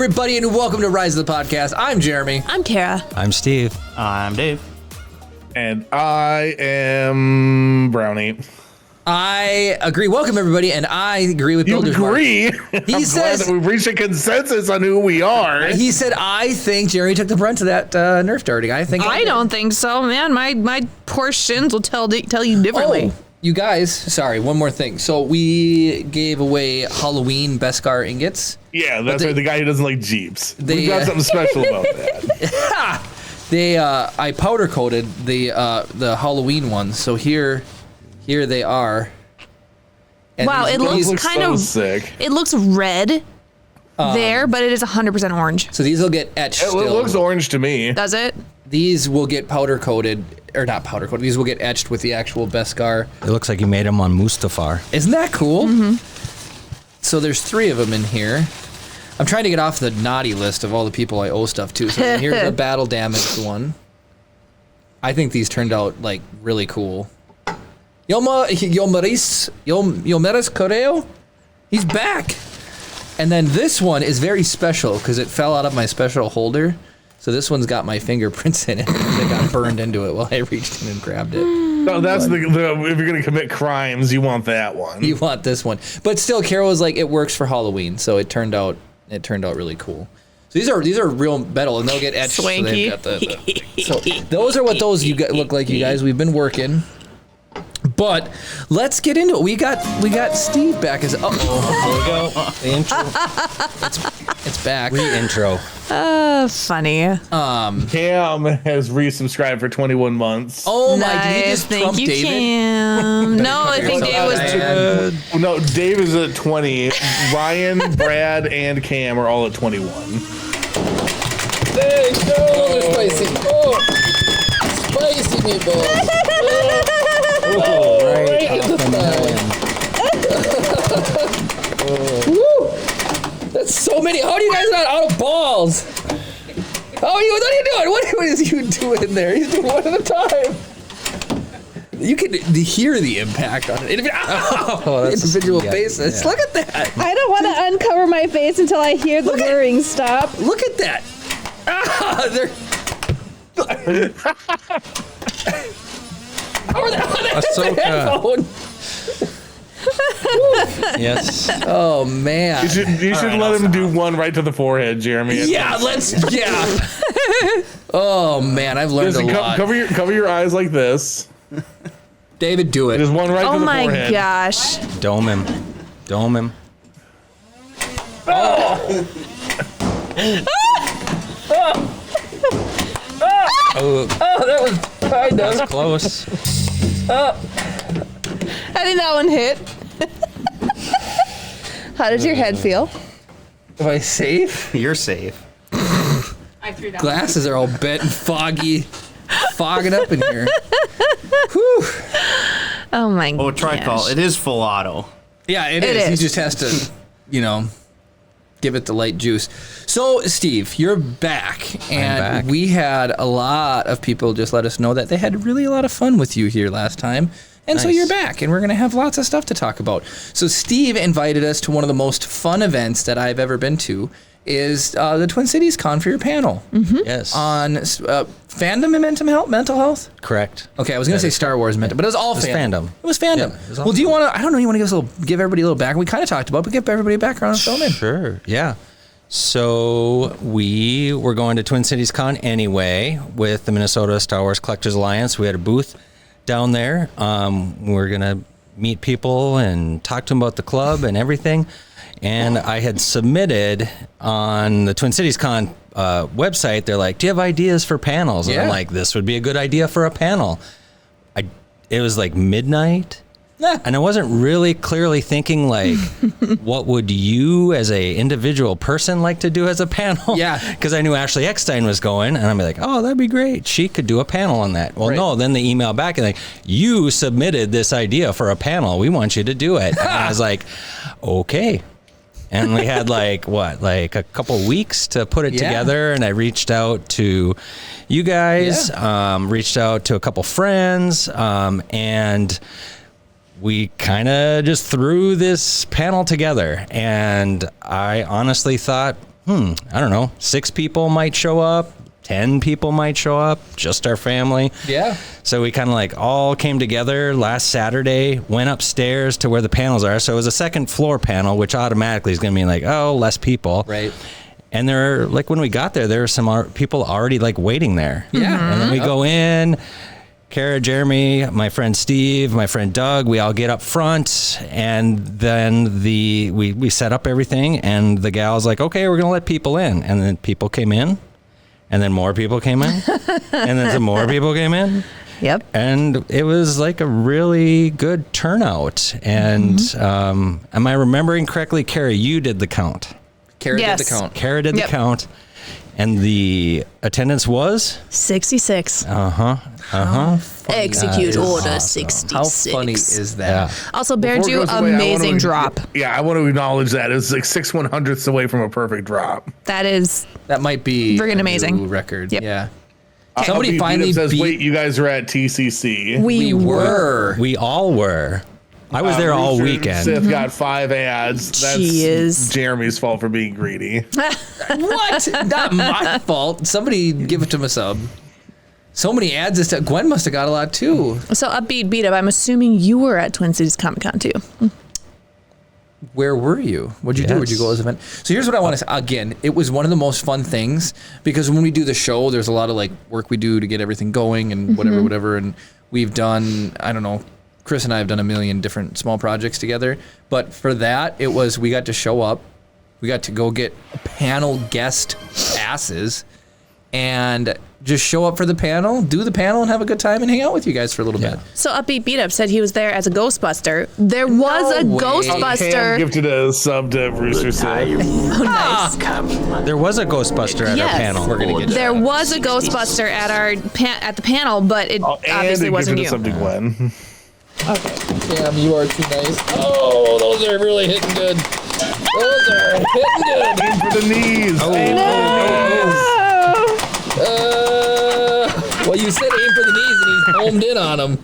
everybody, and welcome to Rise of the Podcast. I'm Jeremy. I'm Kara. I'm Steve. I'm Dave. And I am Brownie. I agree. Welcome, everybody, and I agree with You Builder's agree? Mark. He says that we've reached a consensus on who we are. He said, I think Jeremy took the brunt of that Nerf darting. I don't think so, man. My poor shins will tell you differently. Oh, you guys, sorry, one more thing. So we gave away Halloween Beskar ingots. Yeah, that's right. The guy who doesn't like Jeeps. We've got something special about that. I powder coated the Halloween ones. So here they are. And wow, it looks kind of sick. It looks red there, but it is 100% orange. So these will get etched. It looks orange to me. Does it? These will get powder coated, or not powder coated. These will get etched with the actual Beskar. It looks like you made them on Mustafar. Isn't that cool? Mm-hmm. So there's 3 of them in here. I'm trying to get off the naughty list of all the people I owe stuff to. So here's the battle damaged one. I think these turned out like really cool. Yomeris Correo, he's back. And then this one is very special because it fell out of my special holder. So this one's got my fingerprints in it. They got burned into it while I reached in and grabbed it. No, that's the if you're gonna commit crimes, you want that one. You want this one, but still, Carol was like, it works for Halloween, so it turned out really cool. So these are real metal, and they'll get etched. Swanky. So those are what those look like, you guys. We've been working. But let's get into it. We got Steve back. Here we go. The intro. It's back. Re-intro. Funny. Cam has resubscribed for 21 months. Oh nice. my! Did he just Thank trump you, David? Cam. No, I think Dave was good. No, Dave is at 20. Ryan, Brad, and Cam are all at 21. Hey, no, spicy. Oh, spicy meatballs. Oh, right off the melon. Woo! That's so many. How are you guys not out of balls? What are you doing? What is you doing there? He's doing one at a time. You can hear the impact on it. Individual faces. Yeah. Look at that. I don't want to uncover my face until I hear the whirring stop. Look at that. They're... Ahsoka. Yes. Oh man. You should let him do one right to the forehead, Jeremy. Yeah, Oh man, I've learned a lot. Cover your eyes like this. David, do it. There's one right to the forehead. Oh my gosh. Dome him. Oh, that was kind of Close. I think that one hit. How did your head feel? Am I safe? You're safe. I threw that. Glasses are all bent and foggy. Fogging up in here. Whew. Oh my god. Oh, try call. It is full auto. Yeah, it is. He just has to, give it the light juice. So, Steve, you're back. And we had a lot of people just let us know that they had really a lot of fun with you here last time. And so you're back, and we're going to have lots of stuff to talk about. So Steve invited us to one of the most fun events that I've ever been to, is the Twin Cities Con for your panel. Mm-hmm. Yes. On fandom and mental health? Correct. Okay, I was going to say Star Wars mental, but it was all fandom. It was fandom. Yeah, Well, do you want to, I don't know, you want to give everybody a little background? We kind of talked about it, but give everybody a background and fill them in. Sure, yeah. So we were going to Twin Cities Con anyway with the Minnesota Star Wars Collectors Alliance. We had a booth down there. We're going to meet people and talk to them about the club and everything. And I had submitted on the Twin Cities Con website, they're like, do you have ideas for panels? And I'm like, this would be a good idea for a panel. It was like midnight. And I wasn't really clearly thinking like, what would you as a individual person like to do as a panel? Yeah. Because I knew Ashley Eckstein was going, and I'm like, oh, that'd be great. She could do a panel on that. Well, no, then they email back and like, you submitted this idea for a panel. We want you to do it. And I was like, okay. And we had like a couple weeks to put it together. And I reached out to you guys, reached out to a couple friends, and we kind of just threw this panel together. And I honestly thought, I don't know, 6 people might show up, 10 people might show up, just our family. Yeah. So we kind of like all came together last Saturday, went upstairs to where the panels are. So it was a second floor panel, which automatically is going to be like, oh, less people. Right. And there, like when we got there, there were some people already like waiting there. Yeah. And then we go in, Kara, Jeremy, my friend Steve, my friend Doug, we all get up front, and then we set up everything, and the gal's like, okay, we're going to let people in. And then people came in, and then more people came in, and then some more people came in. Yep. And it was like a really good turnout. And am I remembering correctly, Kara, you did the count. Kara Yes. did the count. Kara did the count. And the attendance was? 66. That Execute is order awesome. 66. How funny is that? Also, Bear Before it Jew, goes away, I amazing wanna- drop. Yeah, I want to acknowledge that. It was like 6/100ths away from a perfect drop. That is That might be Friggin' a amazing. new record. Yep. Yeah. Somebody Somebody finally says, beat. wait, you guys are at TCC. we were. We all were. I was there all Rooster weekend. Sith got 5 ads. That's She is. Jeremy's fault for being greedy. What? Not my fault. Somebody give it to him a sub. So many ads. This time. Gwen must have got a lot too. So Upbeat Beat Up, I'm assuming you were at Twin Cities Comic Con too. Where were you? What'd you do? Where'd you go to this event? So here's what I want to say. Again, it was one of the most fun things because when we do the show, there's a lot of like work we do to get everything going and whatever. And we've done, I don't know, Chris and I have done a million different small projects together. But for that, it was, we got to show up. We got to go get panel guest passes and just show up for the panel, do the panel, and have a good time and hang out with you guys for a little bit. So Upbeat Beat Up said he was there as a Ghostbuster. There was a way. Cam Ghostbuster. gifted a sub to Rooster Sith. Oh, nice. There was a Ghostbuster at Yes. our panel. We're going to get There was a Ghostbuster at our at the panel, but it And obviously it wasn't gifted you. a sub to Gwen. Cam, you are too nice. Oh, those are really hitting good. Those are hitting good. Aim for the knees. Well, you said aim for the knees, and he's homed in on them.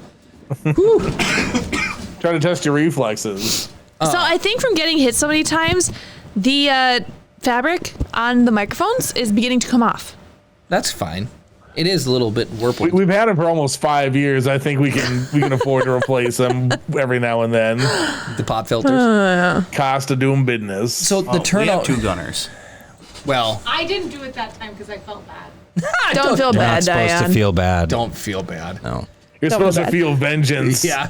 Try to test your reflexes. So I think from getting hit so many times, the fabric on the microphones is beginning to come off. That's fine. It is a little bit warped. We've had them for almost 5 years. I think we can afford to replace them every now and then. The pop filters. Cost of doing business. So the We have turnout. 2 gunners. Well, I didn't do it that time because I felt bad. Don't feel You're bad, not supposed Diane. to feel bad. don't feel bad. No. You're Don't supposed feel to bad. feel vengeance. Yeah.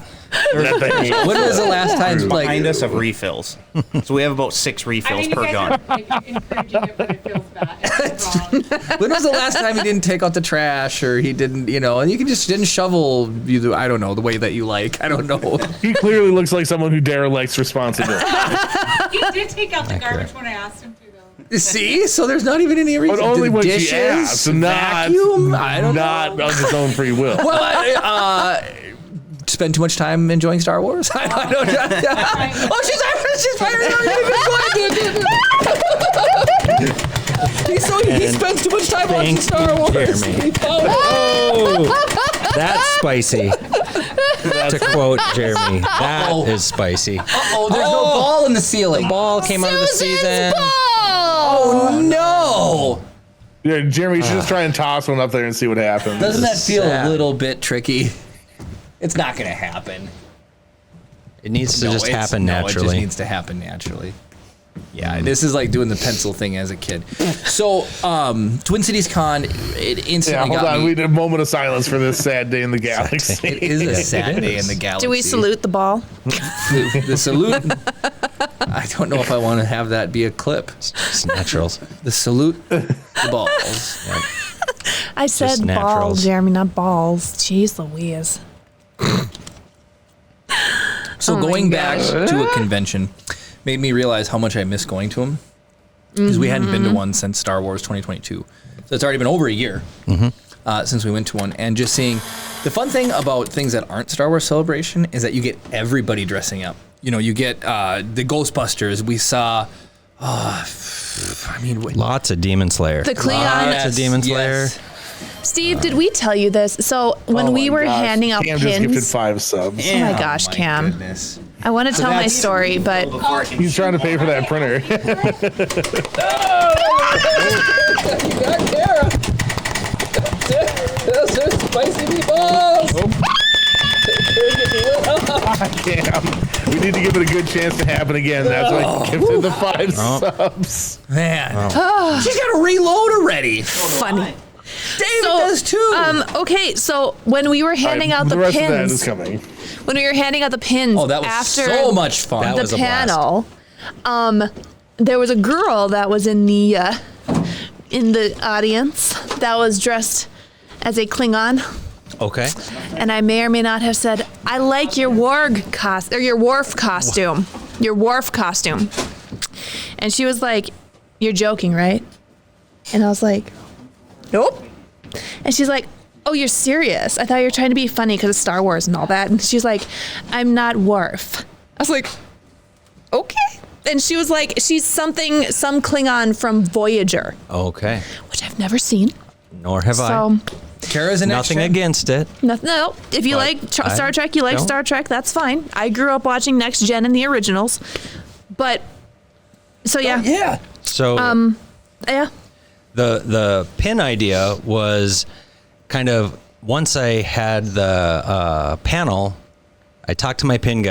That thing. When was the last time? Behind Like, us of refills. So we have about 6 I refills mean, you per guys gun. are like, encouraging it, but it feels bad. It's wrong. when was the last time he didn't take out the trash, or he didn't, and you can just didn't shovel. I don't know the way that you like. I don't know. He clearly looks like someone who derelicts responsibility. He did take out the garbage when I asked him to, though. See, so there's not even any reason. But only when dishes, she asks, not, vacuum. I don't not know. of his own free will. Well, spend too much time enjoying Star Wars. I don't know. Oh, she's firing. He spends too much time watching Star Wars. Jeremy. Oh, that's spicy. To quote Jeremy, that is spicy. Oh, there's no ball in the ceiling. Ball came out of the season. Oh no! Yeah, Jeremy, you should just try and toss one up there and see what happens. Doesn't that feel sad. a little bit tricky? It's not going to happen. It needs to just happen It just naturally. needs to happen naturally. Yeah, this is like doing the pencil thing as a kid. So, Twin Cities Con, it Yeah, instantly hold got on. me. We need a moment of silence for this sad day in the galaxy. It is a sad day in the galaxy. Do we salute the ball? The salute? I don't know if I want to have that be a clip. It's naturals. The salute, the balls. I said ball, naturals. Jeremy, not balls. Jeez Louise. So Oh my going back gosh. to a convention made me realize how much I miss going to them because we hadn't been to one since Star Wars 2022. So it's already been over a year since we went to one. And just seeing the fun thing about things that aren't Star Wars Celebration is that you get everybody dressing up. You get the Ghostbusters. We saw, Lots of Demon Slayer. The Cleon. Lots of Demon Slayer. Steve, did we tell you this? So when Oh we my were gosh. handing out Cam just gifted pins, 5 subs. oh my gosh, Cam. Goodness. I want to tell my that's- story, but He's trying to pay for that printer. got Kara. Those are spicy meatballs. Damn. We need to give it a good chance to happen again. That's why I gifted the 5 subs. Man. She's got to reload already. Funny. David does too. Okay, so when we were handing out the rest pins, of that is coming. when we were handing out the pins Oh, that was after so much fun. That was the a blast. panel, there was a girl that was in the audience that was dressed as a Klingon. Okay. And I may or may not have said, I like your warg costume, or your Worf costume. Your Worf costume. And she was like, you're joking, right? And I was like, nope. And she's like, oh, you're serious? I thought you were trying to be funny because of Star Wars and all that. And she's like, I'm not Worf. I was like, okay. And she was like, she's some Klingon from Voyager, Okay. which I've never seen. Nor have I. So, Kara's an Nothing extra. against it. no, if you But like I Star Trek, you like don't. Star Trek, that's fine. I grew up watching Next Gen and the originals. But, so yeah. Yeah. So Yeah. the pin idea was kind of once I had the panel, I talked to my button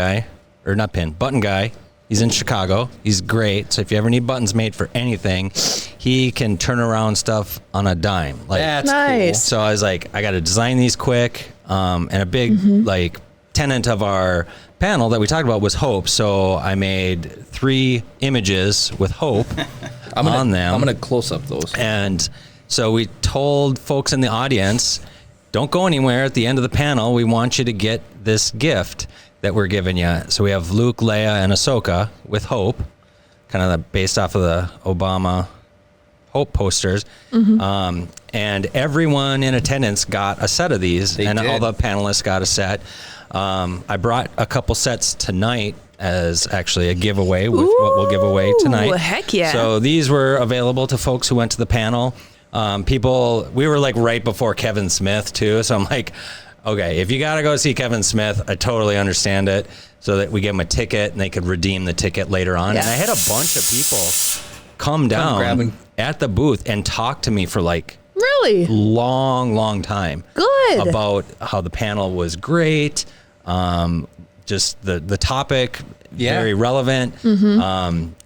guy. He's in Chicago. He's great. So if you ever need buttons made for anything, he can turn around stuff on a dime. Like, That's Nice. so I was like, I got to design these quick. And a big like tenet of our panel that we talked about was hope. So I made 3 images with hope on them. I'm going to close up those. And so we told folks in the audience, don't go anywhere at the end of the panel. We want you to get this gift that we're giving you. So we have Luke, Leia, and Ahsoka with hope, kind of based off of the Obama hope posters. And everyone in attendance got a set of these, They and did. all the panelists got a set. I brought a couple sets tonight as actually a giveaway with what we'll give away tonight. Heck yeah. So these were available to folks who went to the panel. We were like right before Kevin Smith too. So I'm like, okay, if you got to go see Kevin Smith, I totally understand it. So that we give them a ticket and they could redeem the ticket later on. Yeah. And I had a bunch of people come down grab and- at the booth and talk to me for like Really? long time Good. about how the panel was great. Just the topic, Yeah. very relevant.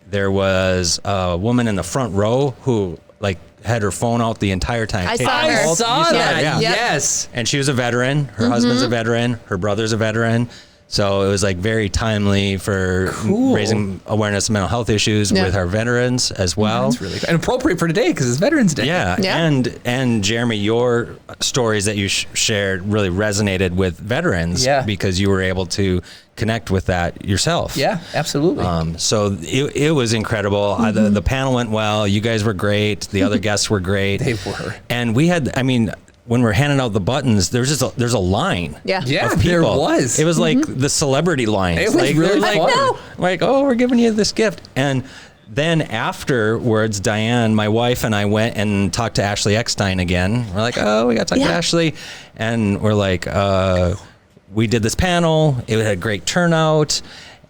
There was a woman in the front row who like had her phone out the entire time. I taking saw her. I calls. saw You saw that. her, yeah. Yep. Yes. And she was a veteran. Her husband's a veteran. Her brother's a veteran. So it was like very timely for raising awareness of mental health issues Yeah. with our veterans as well. That's really good. And appropriate for today because it's Veterans Day. Yeah. Yeah. And Jeremy, your stories that you shared really resonated with veterans because you were able to connect with that yourself. Yeah, absolutely. So it was incredible. The panel went well. You guys were great. The other guests were great. They were. And we had, when we're handing out the buttons, there's a line. Yeah. Yeah, Of there people. was. It was like the celebrity lines. It was like, really they're fun. like, oh, we're giving you this gift. And then afterwards, Diane, my wife, and I went and talked to Ashley Eckstein again. We're like, oh, we got to talk to Ashley. And we're like, we did this panel. It had a great turnout.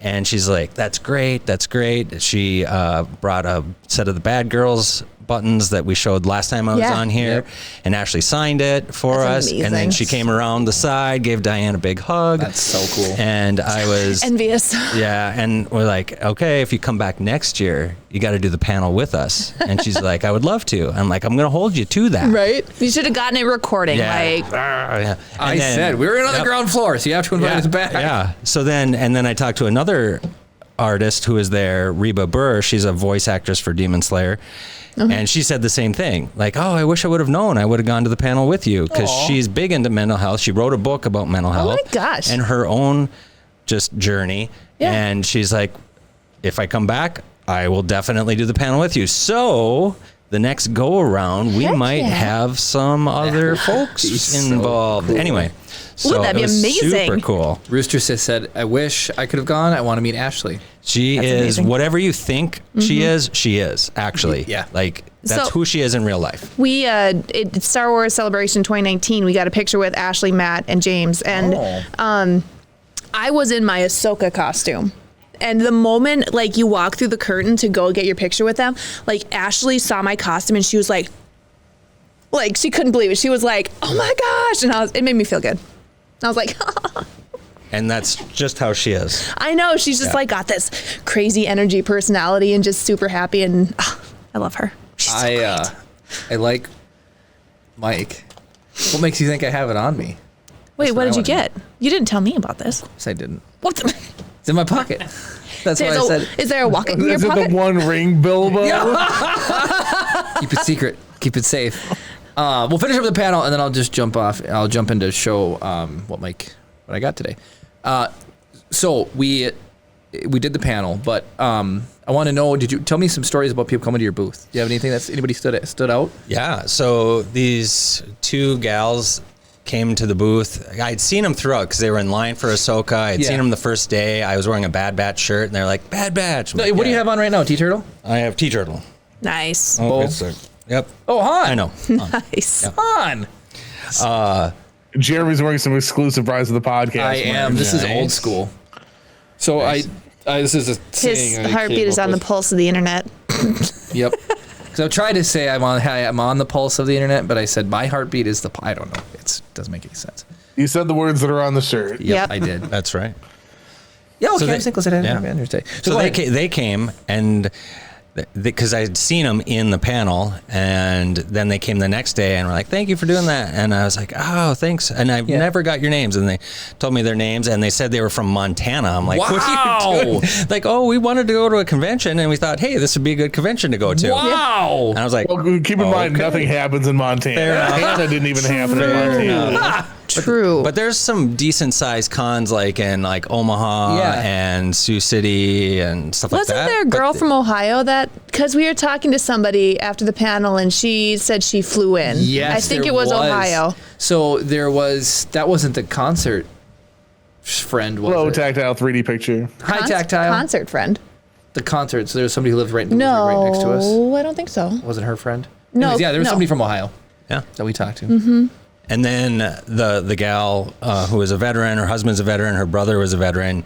And she's like, that's great. That's great. She brought a set of the Bad Girls buttons that we showed last time I was on here. Yep. And Ashley signed it for That's us. And then amazing. she came around the side, gave Diane a big hug. That's so cool. And I was Envious. yeah, and we're like, okay, if you come back next year, you got to do the panel with us. And she's like, I would love to. I'm like, I'm going to hold you to that. Right? You should have gotten a recording. Yeah. Like, Yeah. I And then- said we were on the Yep. ground floor, so you have to invite us back. Yeah. So then I talked to another artist who was there, Reba Burr. She's a voice actress for Demon Slayer. And she said the same thing. Like, oh, I wish I would have known. I would have gone to the panel with you because she's big into mental health. She wrote a book about mental health. my gosh. And her own just journey. Yeah. And she's like, if I come back, I will definitely do the panel with you. So the next go around, we Heck might yeah. have some other folks so involved. cool. Anyway, so that'd be it was amazing. super cool. Rooster said, I wish I could have gone. I want to meet Ashley. She That's is amazing. whatever you think she is actually. Yeah. Like that's So- who she is in real life. we, it's Star Wars Celebration 2019, we got a picture with Ashley, Matt, and James. And I was in my Ahsoka costume. And the moment like you walk through the curtain to go get your picture with them, like Ashley saw my costume and she was like she couldn't believe it. She was like, "Oh my gosh!" And it made me feel good. I was like, And that's just how she is. I know, she's just like got this crazy energy, personality, and just super happy. And I love her. She's so great. I like Mike. What makes you think I have it on me? Wait, what did you get? You didn't tell me about this. Yes, I didn't. What? It's in my pocket. That's why I said. Is there a wallet in your Is it pocket? the One Ring Bilbo? Keep it secret. Keep it safe. We'll finish up the panel, and then I'll just jump off. I'll jump in to show what I got today. So we did the panel, but I want to know, did you tell me some stories about people coming to your booth? Do you have anything anybody stood out? Yeah. So these two gals came to the booth. I'd seen them throughout because they were in line for Ahsoka. I'd seen them the first day. I was wearing a Bad Batch shirt, and they're like, "Bad Batch." No, what do you have on right now? T-Turtle? I have T-Turtle. Nice. Oh, yep. Oh, Han. I know. Nice. Han. Jeremy's wearing some exclusive Rise of the Podcast. I am. This is old school. So this is a His saying I heartbeat came is up on the with. pulse of the internet. Yep. Because I've tried to say I'm on the pulse of the internet, but I said my heartbeat is the. I don't know. It doesn't make any sense. You said the words that are on the shirt. Yep. I did. That's right. Yeah. Okay. So I'm single. Yeah. So So they came and because I'd seen them in the panel, and then they came the next day and were like, "Thank you for doing that." And I was like, "Oh, thanks." And I've never got your names, and they told me their names, and they said they were from Montana. I'm like, wow. "What are you doing?" Like, "Oh, we wanted to go to a convention, and we thought, hey, this would be a good convention to go to." Wow. And I was like, Well, keep in mind, nothing happens in Montana. Fair enough. Hannah didn't even happen in Montana. True. But there's some decent sized cons like in like Omaha and Sioux City and stuff like that. Wasn't there a girl from Ohio because we were talking to somebody after the panel and she said she flew in. Yes, I think there it was Ohio. So that wasn't the concert friend, was Low it? tactile 3D picture. High tactile. Concert friend. The concert. So there was somebody who lived right next to us. No, I don't think so. Wasn't her friend? No, Anyways, there was no. somebody from Ohio. Yeah. That we talked to. Mm-hmm. And then the gal who was a veteran, her husband's a veteran, her brother was a veteran.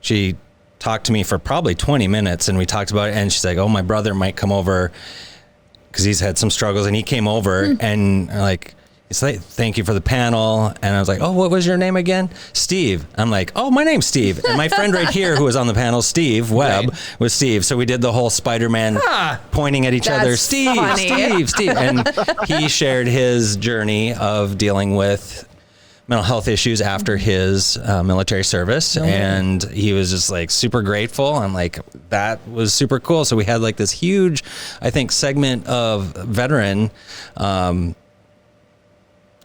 She talked to me for probably 20 minutes, and we talked about it. And she's like, "Oh, my brother might come over because he's had some struggles." And he came over and like, it's like, "Thank you for the panel." And I was like, "Oh, what was your name again?" "Steve." I'm like, "Oh, my name's Steve." And my friend right here who was on the panel, Steve Webb, was Steve. So we did the whole Spider-Man pointing at each other, That's "Steve, funny. Steve." And he shared his journey of dealing with mental health issues after his military service. And he was just like super grateful. I'm like, that was super cool. So we had like this huge, I think, segment of veteran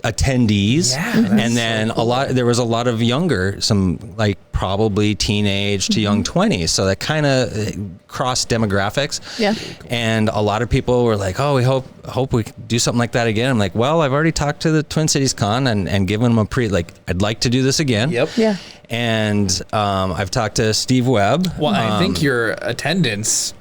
attendees, and then there was a lot of younger, some like probably teenage to young 20s, so that kind of crossed demographics. And a lot of people were like, "Oh, we hope we can do something like that again." I'm like, "Well, I've already talked to the Twin Cities Con and given them I'd like to do this again." Yeah. And I've talked to Steve Webb. Well, I think your attendance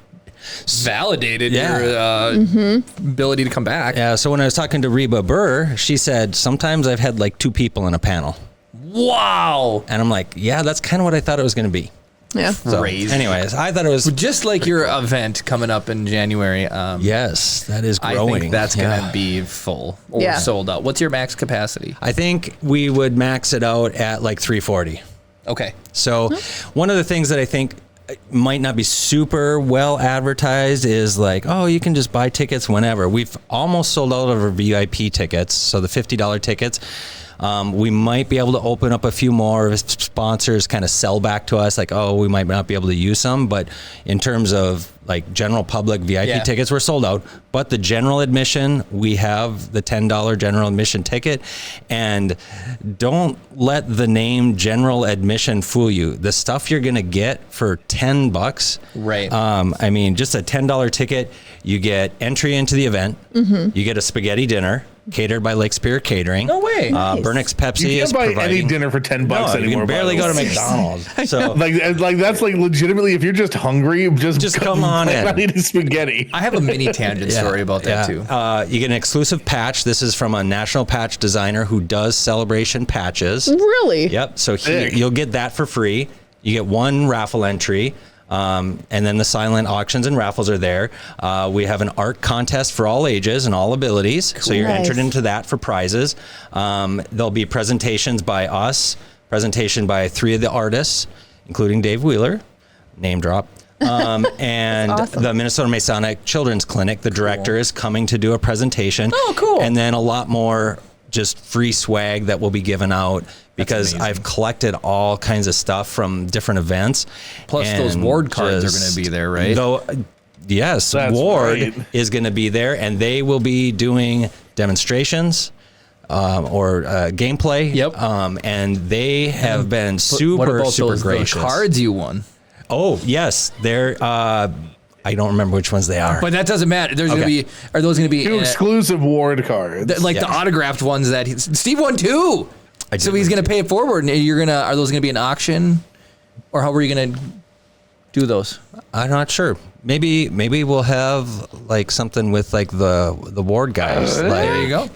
validated your ability to come back. Yeah, so when I was talking to Reba Burr, she said, "Sometimes I've had like 2 people in a panel." Wow. And I'm like, yeah, that's kind of what I thought it was going to be. Yeah. So, Crazy. anyways, I thought it was just like your event coming up in January. Yes, that is growing. I think that's going to be full or sold out. What's your max capacity? I think we would max it out at like 340. Okay. So one of the things that I think might not be super well advertised is like, oh, you can just buy tickets whenever. We've almost sold out of our VIP tickets, so the $50 tickets. We might be able to open up a few more if sponsors kind of sell back to us, like, oh, we might not be able to use some. But in terms of like general public VIP tickets, we're sold out. But the general admission, we have the $10 general admission ticket. And don't let the name general admission fool you. The stuff you're going to get for $10. Right. I mean, just a $10 ticket, you get entry into the event. You get a spaghetti dinner catered by Lake Superior Catering. No way. Burnix Pepsi You is can't buy providing any dinner for $10 no, anymore. you can barely by go the to way. McDonald's. So like that's like legitimately, if you're just hungry, just come on in. I need a spaghetti. I have a mini tangent story about that too. You get an exclusive patch. This is from a national patch designer who does celebration patches. Really? Yep. So you'll get that for free. You get one raffle entry. And then the silent auctions and raffles are there. We have an art contest for all ages and all abilities. Cool. So you're entered into that for prizes. There'll be presentations by us, presentation by 3 of the artists, including Dave Wheeler, name drop. And awesome. The Minnesota Masonic Children's Clinic, the director is coming to do a presentation. Oh, cool. And then a lot more just free swag that will be given out because I've collected all kinds of stuff from different events. Plus those ward cards are going to be there, right? Yes, That's Ward is going to be there, and they will be doing demonstrations or gameplay. Yep. And they have been super gracious. The cards you won? Oh, yes. They're, I don't remember which ones they are. But that doesn't matter. There's going to be, are those going to be 2 exclusive Ward cards? The autographed ones that Steve won 2. So he's going to pay it forward, and are those going to be an auction, or how are you going to do those? I'm not sure. Maybe we'll have like something with like the Ward guys. There you go.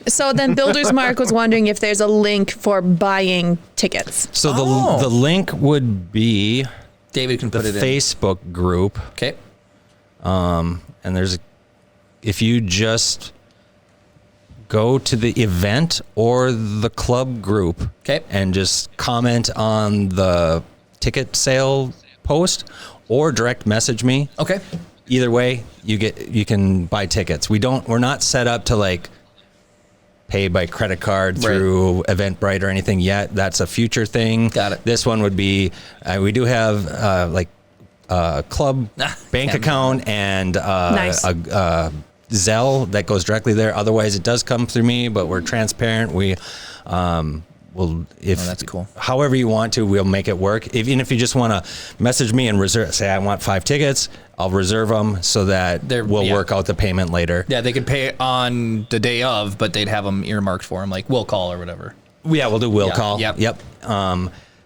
So then Builder's Mark was wondering if there's a link for buying tickets. So the link would be David can put it in the Facebook group. Okay. And if you just go to the event or the club group, okay, and just comment on the ticket sale post or direct message me. Okay. Either way, you can buy tickets. We're not set up to like pay by credit card through Eventbrite or anything yet. That's a future thing. Got it. This one would be, we do have club bank account and nice. a Zelle that goes directly there. Otherwise, it does come through me, but we're transparent. We will, that's cool. However you want to, we'll make it work. Even if you just want to message me and reserve, say I want 5 tickets, I'll reserve them so that we'll work out the payment later. Yeah, they could pay on the day of, but they'd have them earmarked for them, like will call or whatever. Yeah, we'll do will call. Yep.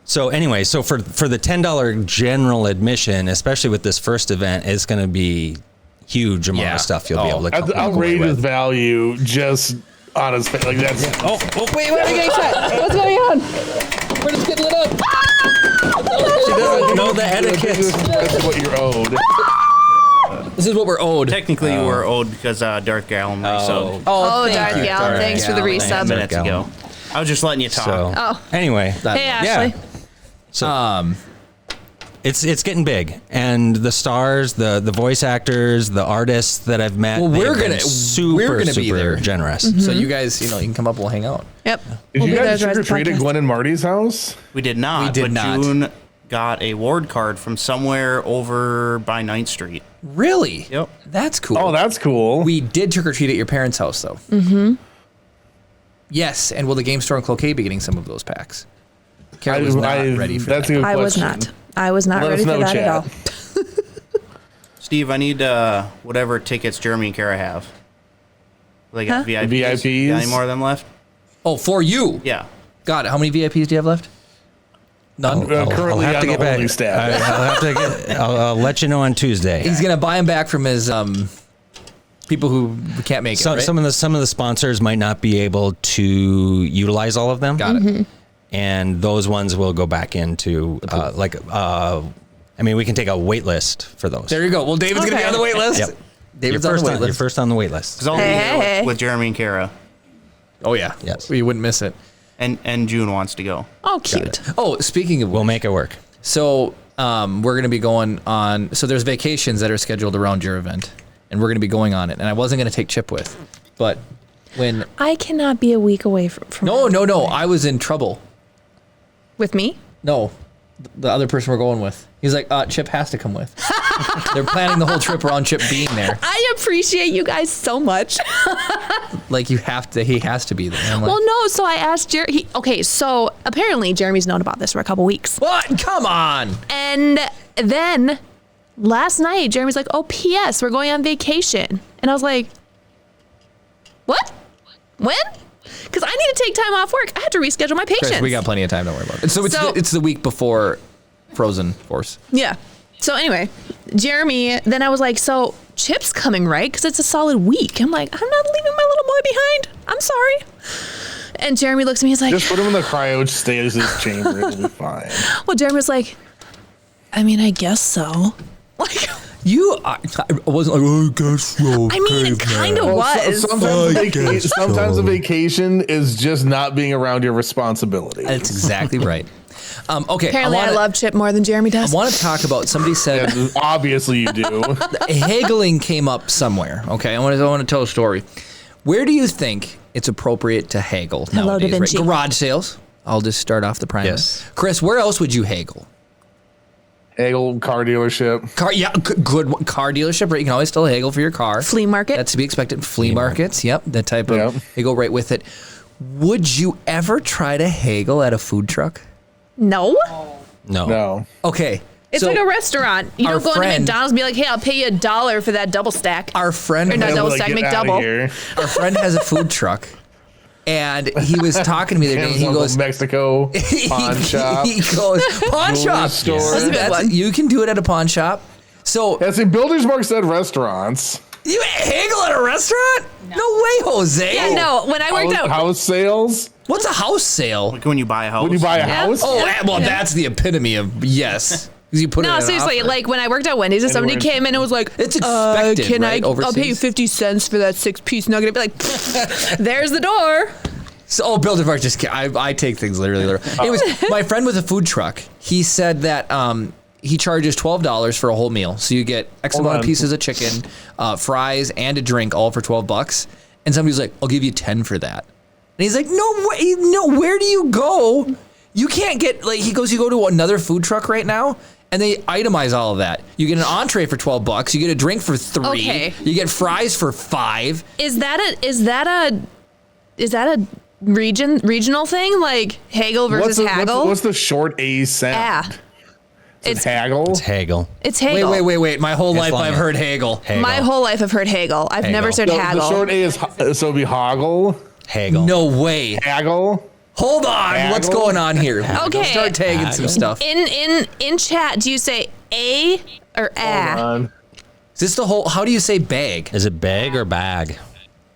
So anyway, for the $10 general admission, especially with this first event, it's going to be huge amount of stuff you'll be able to come outrageous value just on his face. Like that's wait, what's going on? We're just getting lit up. She doesn't know the etiquette. That's what you're owed. This is what we're owed. Technically, you were owed because Darth Gallon resubbed. Darth Gallon, thanks for the resub. Minutes ago. I was just letting you talk. Anyway. Hey, Ashley. So, it's getting big, and the stars, the voice actors, the artists that I've met, we're gonna be there, generous. Mm-hmm. So you guys, you can come up, we'll hang out. Yep. Did you guys trick or treat at Gwen and Marty's house? We did not. June got a ward card from somewhere over by 9th Street. Really? Yep. That's cool. Oh, that's cool. We did trick or treat at your parents' house, though. Mm-hmm. Yes, and will the game store and Cloquet be getting some of those packs? Carol was not ready for that. I was not. I was not ready for that at all. Steve, I need whatever tickets Jeremy and Kara have. They got VIPs? Got any more of them left? Oh, for you? Yeah. Got it. How many VIPs do you have left? None? Currently I'll have to get back. I'll let you know on Tuesday. He's going to buy them back from his people who can't make it, right? Some of the sponsors might not be able to utilize all of them. Got it. And those ones will go back into we can take a wait list for those. There you go. Well, David's going to be on the wait list. Yep. David's on the wait list. You're first on the wait list. Because I'll be here with Jeremy and Kara. Oh, yeah. Yes. You wouldn't miss it. And June wants to go. Oh, cute. Oh, speaking of, we'll make it work. So we're going to be going on. So there's vacations that are scheduled around your event, and we're going to be going on it. And I wasn't going to take Chip with, but when I cannot be a week away from. No. I was in trouble. With me? No, the other person we're going with. He's like, Chip has to come with. They're planning the whole trip around Chip being there. I appreciate you guys so much. Like you have to. He has to be there. Like, well, no. So I asked Jeremy. Okay, so apparently Jeremy's known about this for a couple weeks. What? Come on. And then last night, Jeremy's like, "Oh, P.S. We're going on vacation," and I was like, "What? When?" Because I need to take time off work. I had to reschedule my patients. Chris, we got plenty of time. Don't worry about it. So it's the week before Frozen Force. Yeah. So anyway, Jeremy, then I was like, so Chip's coming, right? Because it's a solid week. I'm like, I'm not leaving my little boy behind. I'm sorry. And Jeremy looks at me, he's like, just put him in the cryo stasis chamber. It'll be fine. Well, Jeremy was like, I mean, I guess so. Like, I wasn't like, oh, I guess so. I mean, it kind of Well, was. sometimes a vacation is just not being around your responsibility. That's exactly right. Okay. Apparently, I love Chip more than Jeremy does. I want to talk about, somebody said, And obviously you do. haggling came up somewhere. Okay. I want to tell a story. Where do you think it's appropriate to haggle Hello, nowadays? Da Right? Vinci. Garage sales. I'll just start off the primer. Yes. Chris, where else would you haggle? Haggle, car dealership. Good car dealership. Right, you can always still haggle for your car. Flea market. That's to be expected. Flea markets. Yep, that type of Yep. haggle right with it. Would you ever try to haggle at a food truck? No. No. Okay, It's so like a restaurant. You our don't go into friend- McDonald's and be like, hey, I'll pay you $1 for that double stack. our friend, Or not has, double Like, stack, get outta McDouble. here. our friend has a food truck, and he was talking to me the other day. And he Amazon goes, Mexico pawn shop. He goes, pawn Jewelry shop. store. That's a good one. You can do it at a pawn shop. So Yeah, see, Builder's Mark said restaurants. you haggle at a restaurant? No way, Jose. Yeah, no. When I worked out, House sales. What's a house sale? Like when you buy a house. When you buy a house. Oh, well, that's the epitome of yes. 'Cause you put it no, in an seriously, offer. like when I worked at Wendy's and somebody Anywhere. came in and was like, It's expected, can right, I'll pay you overseas? 50 cents for that 6-piece nugget. I'd be like, there's the door. So, Bill DeVark just I take things literally. Anyways, my friend with a food truck, he said that he charges $12 for a whole meal. So you get X Hold amount of on. pieces of chicken, fries, and a drink, all for $12. And somebody's like, I'll give you 10 for that. And he's like, no way, no, where do you go? You can't get, like, he goes, you go to another food truck right now, and they itemize all of that. You get an entree for $12, you get a drink for $3, Okay. you get fries for $5. Is that a regional thing? Like haggle versus haggle? What's the short A sound? It's haggle. It's haggle. It's haggle. Wait. My whole life long I've as- heard haggle. Haggle. My whole life I've heard haggle. I've never said The haggle. short A is so it'd be hoggle. Haggle. No way. Haggle. Hold on. What's Haggle? going on here? Okay. Start tagging some stuff. In chat, do you say a or a? Is this the whole? How do you say bag? Is it bag or bag?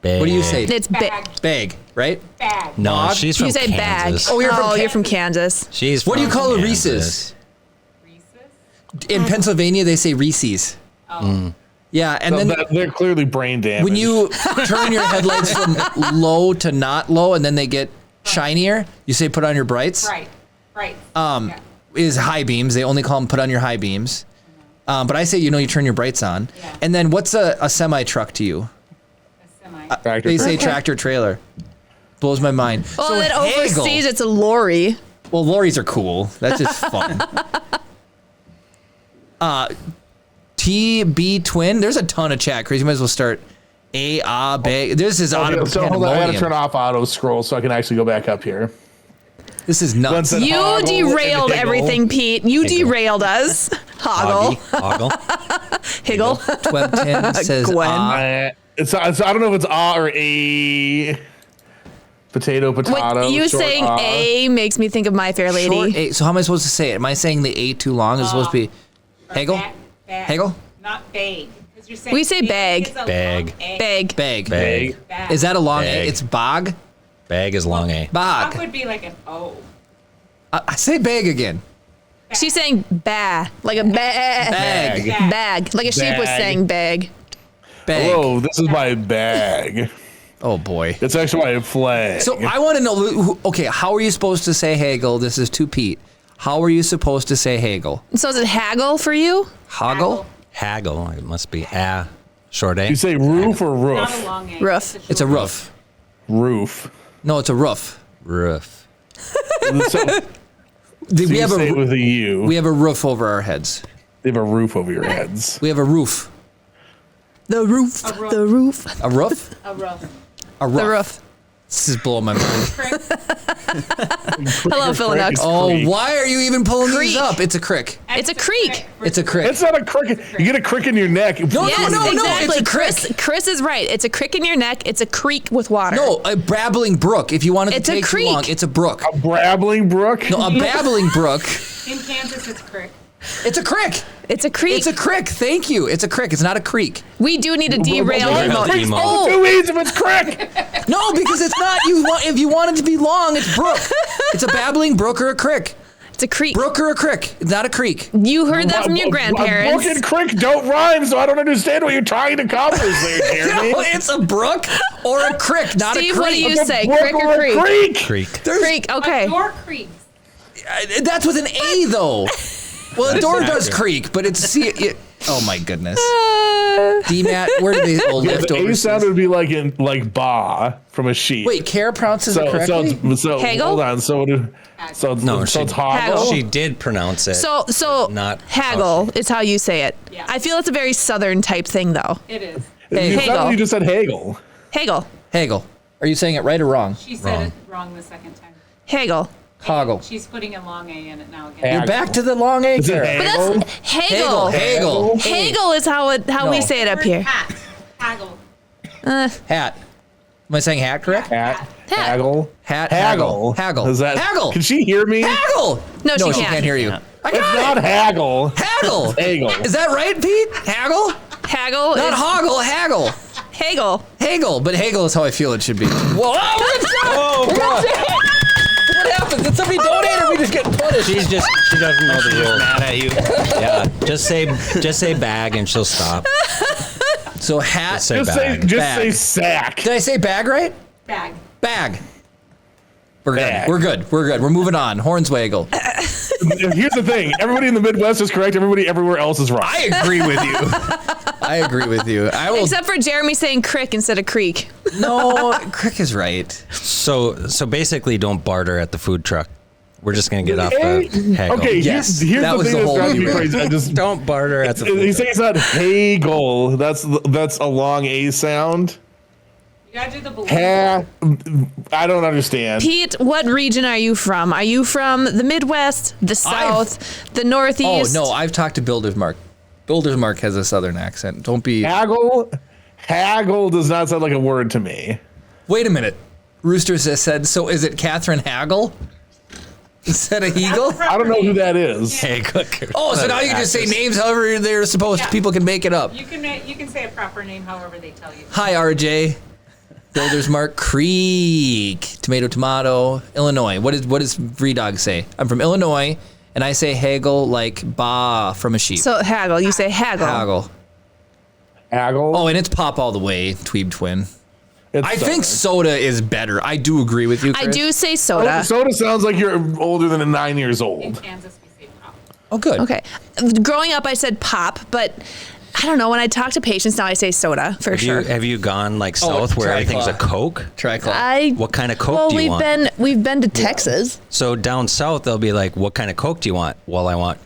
Bag. What do you say? It's Bag. Bag, right? Bag. No, Bog? she's You from say Kansas. bag. Oh, you're from you're from Kansas. She's What do you from call a Kansas. Reese's? Reese's. In Pennsylvania, they say Reese's. Oh. Yeah, and then They're clearly brain damaged. when you turn your headlights from low to not low, and then they get shinier, you say put on your brights. Right. Yeah. Is high beams. They only call them put on your high beams. But I say, you turn your brights on. Yeah. And then what's a semi truck to you? A semi. Tractor They say trailer. tractor trailer. Blows my mind. Well, So then haggle- overseas it's a lorry. Well, lorries are cool. That's just fun. TB twin. There's a ton of chat. Crazy. Might as well start. Bag. This is out of So hold on, I gotta turn pandemonium. off auto scroll so I can actually go back up here. This is nuts. Once You Hoggle derailed and higgle. everything, Pete. You Haggle. derailed us. Hoggle. Hoggle. Higgle. Twebton says Gwen. It's I don't know if it's or a potato. What you short saying ah. a makes me think of My Fair Lady. short A. So how am I supposed to say it? Am I saying the A too long? Is it supposed to be haggle? Bag. Haggle? Not bag. 'Cause you're saying We say bag. is a long Bag. A. Bag. Bag. Bag. Bag. Is that a long A? Bag. It's bog? Bag is long A. Bag Bog. would be like an O. I say bag again. She's saying ba, like a Bag. bag, like a sheep was Bag. saying bag. Bag. Whoa, this is my bag. Oh boy. It's actually my flag. So I want to know. Okay, how are you supposed to say haggle? This is to Pete. How are you supposed to say haggle? So is it haggle for you? Hoggle? Haggle. It must be a short A. you say roof or Not a roof? long A. Roof. It's a roof. Roof. No, it's a roof. Roof. So, We you have say it a with a U. we have a roof over our heads. They have a roof over your heads. We have a roof. The roof. A roof. The roof. A roof? A roof. A roof. The roof. This is blowing my mind. Hello, Philadelphia. Oh, Creek. why are you even pulling these Creek. up? It's a crick. It's a creek. It's a crick. It's not a crick. You get a crick in your neck. No, Yes, no, exactly. it's a crick. Chris is right. It's a crick in your neck. It's a creek with water. No, a babbling brook. If you want it to It's a take too creek. long, it's a brook. A Brabbling Brook. No, a babbling brook. In Kansas, it's crick. It's a crick. It's a creek. It's a crick. Thank you. It's a crick. It's not a creek. We do need to derail Why him. is crick Emo. spelled with two E's if it's crick? No, because it's not. If you want it to be long, it's brook. It's a babbling brook or a crick. It's a creek. Brook or a creek? It's not a creek. You heard that from your Brook grandparents. and creek don't rhyme, so I don't understand what you're trying to accomplish there, Jeremy. No, it's a brook or a creek, not Steve, a creek. what do you It's a say? brook Crick or creek? creek? Creek. Creek. Okay. Your creeks. That's with an A though. Well, a door does creak, but it's oh my goodness. D-Matt, where do they all Yeah, lift the A over? sound would be like ba from a sheep. Wait, Kara pronounces it correctly? So Hagel? hold on. So it's hoggle. She did pronounce it. So not haggle is how you say it. Yeah. I feel it's a very southern type thing though. It is. You sounded like you just said hagel. Hagel. Hagel. Are you saying it right or wrong? She said it wrong the second time. Hagel. Hoggle. She's putting a long A in it now again. You're back to the long A, Is it Kara. But hagel? that's hagel. Hagel. Hagel is how we say it up here. Hat. Haggle. Hat. Am I saying hat correct? Hat. Haggle. Hat. Haggle. Haggle. Is that, Haggle. Can she hear me? Haggle. No, she she can't. can't hear you. I It's got not it. haggle. Haggle. Haggle. Is that right, Pete? Haggle? Haggle Not is hoggle, haggle. hagel. Hagel, but haggle is how I feel it should be. Whoa! Oh, God. What happens? Did somebody donate or we just get punished? she doesn't know the rules. Mad at you. Yeah, just say bag and she'll stop. So hat. Say Just bag. say sack. Did I say bag right? Bag. Bag. We're good. Bag. We're good. We're good. We're moving on. Hornswaggle. Here's the thing. Everybody in the Midwest is correct. Everybody everywhere else is wrong. I agree with you. I agree with you. I will. Except for Jeremy saying crick instead of creek. No, Crick is right. So basically, don't barter at the food truck. We're just gonna get off the haggle. Okay, Yes, here's that the was thing the that's whole driving me reason. crazy. I just Don't barter at the food he's truck. saying it's not hagel. That's a long A sound. You gotta do the balloon. I don't understand. Pete, what region are you from? Are you from the Midwest, the South, the Oh Northeast? no, I've talked to Builder's Mark. Builder's Mark has a southern accent. Don't be. Haggle does not sound like a word to me. Wait a minute. Rooster said. So is it Catherine Haggle instead of Hegel? I don't know who that is. Haggle. Oh, so now you can just say names however they're supposed. Yeah. People can make it up. You can say a proper name however they tell you. Hi, RJ. Builder's Mark Creek. Tomato. Illinois. What does Vredog say? I'm from Illinois, and I say haggle like ba from a sheep. So haggle, you say haggle. Haggle. Haggle. Oh, and it's pop all the way, Tweeb Twin. It's I think soda is better. I do agree with you, Chris. I do say soda. Soda sounds like you're older than 9 years In old. Kansas, we say pop. Oh, good. Okay. Growing up, I said pop, but I don't know. When I talk to patients now, I say soda for sure. Have you gone like south where everything's a Coke? Triclaw. What kind of Coke do you want? we've been to Texas. So down south, they'll be like, "What kind of Coke do you want?" Well, I want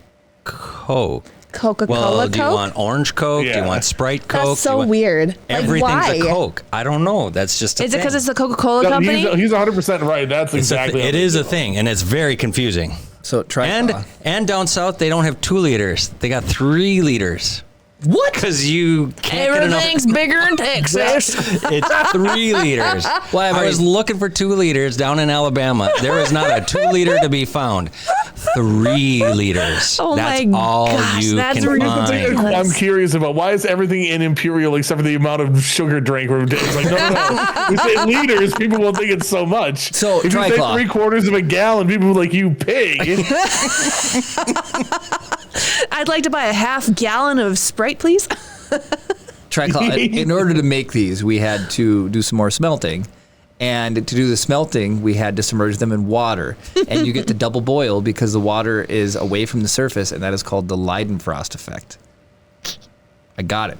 Coke. Coca-Cola Well, do you Coke? want orange Coke? Do Yeah. you want Sprite Coke? That's Do you so want- weird. Like, Everything's why? a Coke. I don't know. That's just a Is it thing. because it's the Coca-Cola No, company? he's 100% right. That's exactly It is a thing, and it's very confusing. So Triclaw. And down south, they don't have 2 liters. They got 3 liters. What? Because you can't get enough. Everything's bigger in Texas. It's 3 liters. Why, I was looking for 2 liters down in Alabama. There is not a 2 liter to be found. 3 liters. Oh that's my all gosh, you that's can ridiculous. find. I'm curious about why is everything in Imperial except for the amount of sugar drink we're it's like no. We say liters, people will think it's so much. So, if you say Triclaw. 3/4 of a gallon, people will be like you pig. I'd like to buy a half gallon of Sprite, please. Triclaw. In order to make these, we had to do some more smelting. And to do the smelting, we had to submerge them in water. And you get the double boil because the water is away from the surface, and that is called the Leidenfrost effect. I got it.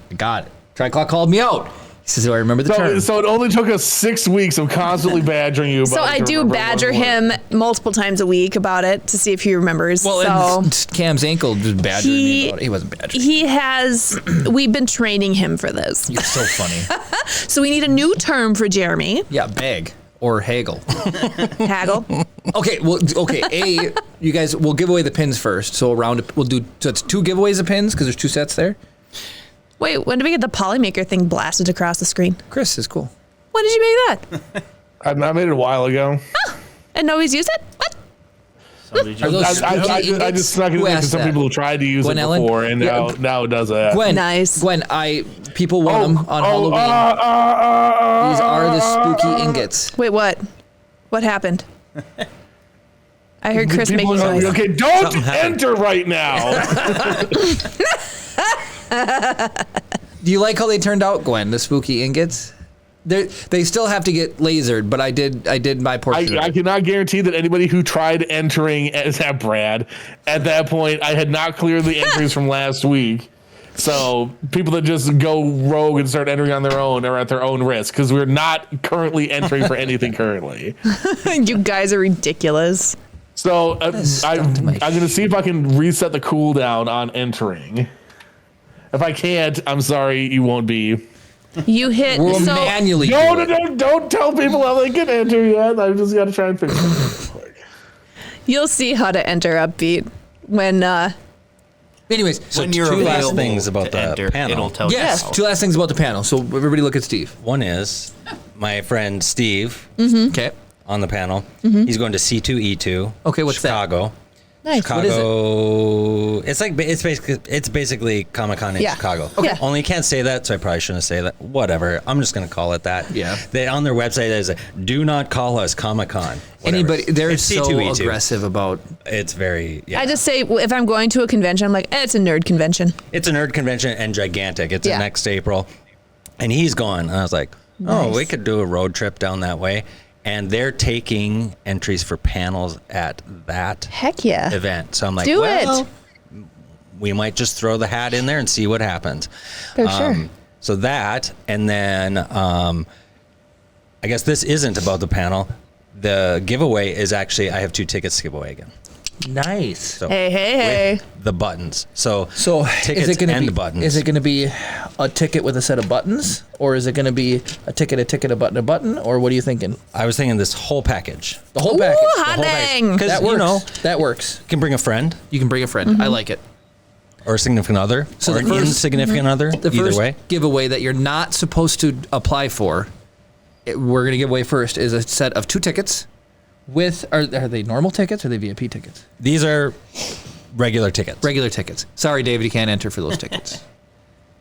Triclaw called me out. He says, "Do I remember the term?" So it only took us 6 weeks of constantly badgering you about So it I to do remember badger what it was. him multiple times a week about it to see if he remembers. Well, so and Cam's ankle just badgering me about it. He wasn't badgering. he has. We've been training him for this. You're so funny. So we need a new term for Jeremy. Yeah, bag or haggle. Haggle. Okay, well, okay. You guys, we'll give away the pins first. So we'll do. So it's 2 giveaways of pins because there's 2 sets there. Wait, when did we get the Polymaker thing blasted across the screen? Chris is cool. When did you make that? I made it a while ago. And nobody's used it? What? Somebody Are those just, I just snuck it in Who there because asked some that? people have tried to use Gwen it Ellen? before, and Yeah. now it does that. Gwen, Nice. Gwen, people won them on Halloween. These are the spooky ingots. Wait, what? What happened? I heard Chris making noise. Okay, don't enter right now. Do you like how they turned out, Gwen? The spooky ingots. They still have to get lasered, but I did my portion. I cannot guarantee that anybody who tried entering as that Brad at that point, I had not cleared the entries from last week. So people that just go rogue and start entering on their own are at their own risk because we're not currently entering for anything currently. You guys are ridiculous. So I'm going to see if I can reset the cooldown on entering. If I can't, I'm sorry, you won't be. You hit. We'll manually. No, don't tell people how they can enter yet. I've just got to try and fix it. You'll see how to enter Upbeat when. Anyways, So When you're two last available things about to the enter, panel. it'll tell yes. you. Two last things about the panel. So everybody look at Steve. One is my friend Steve Okay. on the panel. He's going to C2E2. Okay, what's that? Chicago. Nice. Chicago. It's basically Comic-Con in Yeah. Chicago. Okay. Only you can't say that, so I probably shouldn't say that. Whatever. I'm just gonna call it that. Yeah. They on their website is do not call us Comic-Con. Anybody? They're It's so C2E2. aggressive about. It's very. Yeah. I just say if I'm going to a convention, I'm like, it's a nerd convention. It's a nerd convention and gigantic. It's Yeah. next April, and he's gone. And I was like, oh, we could do a road trip down that way. And they're taking entries for panels at that Heck yeah. event. So I'm like, Do well, it. we might just throw the hat in there and see what happens. For sure. So that, and then I guess this isn't about the panel. The giveaway is actually, I have 2 tickets to give away again. Nice. So Hey. with the buttons. So is tickets it going to and be buttons. Is it going to be a ticket with a set of buttons, or is it going to be a ticket, a button, or what are you thinking? I was thinking this whole package. The whole Ooh, package. hot dang. Because, That works. you know, That works. you can bring a friend You can bring a friend. I like it. or a significant other So or the an first- insignificant other. The Either first way. giveaway that you're not supposed to apply for, we're going to give away first, is a set of 2 tickets. Are they normal tickets or are they VIP tickets? These are regular tickets. Regular tickets. Sorry, David, you can't enter for those tickets.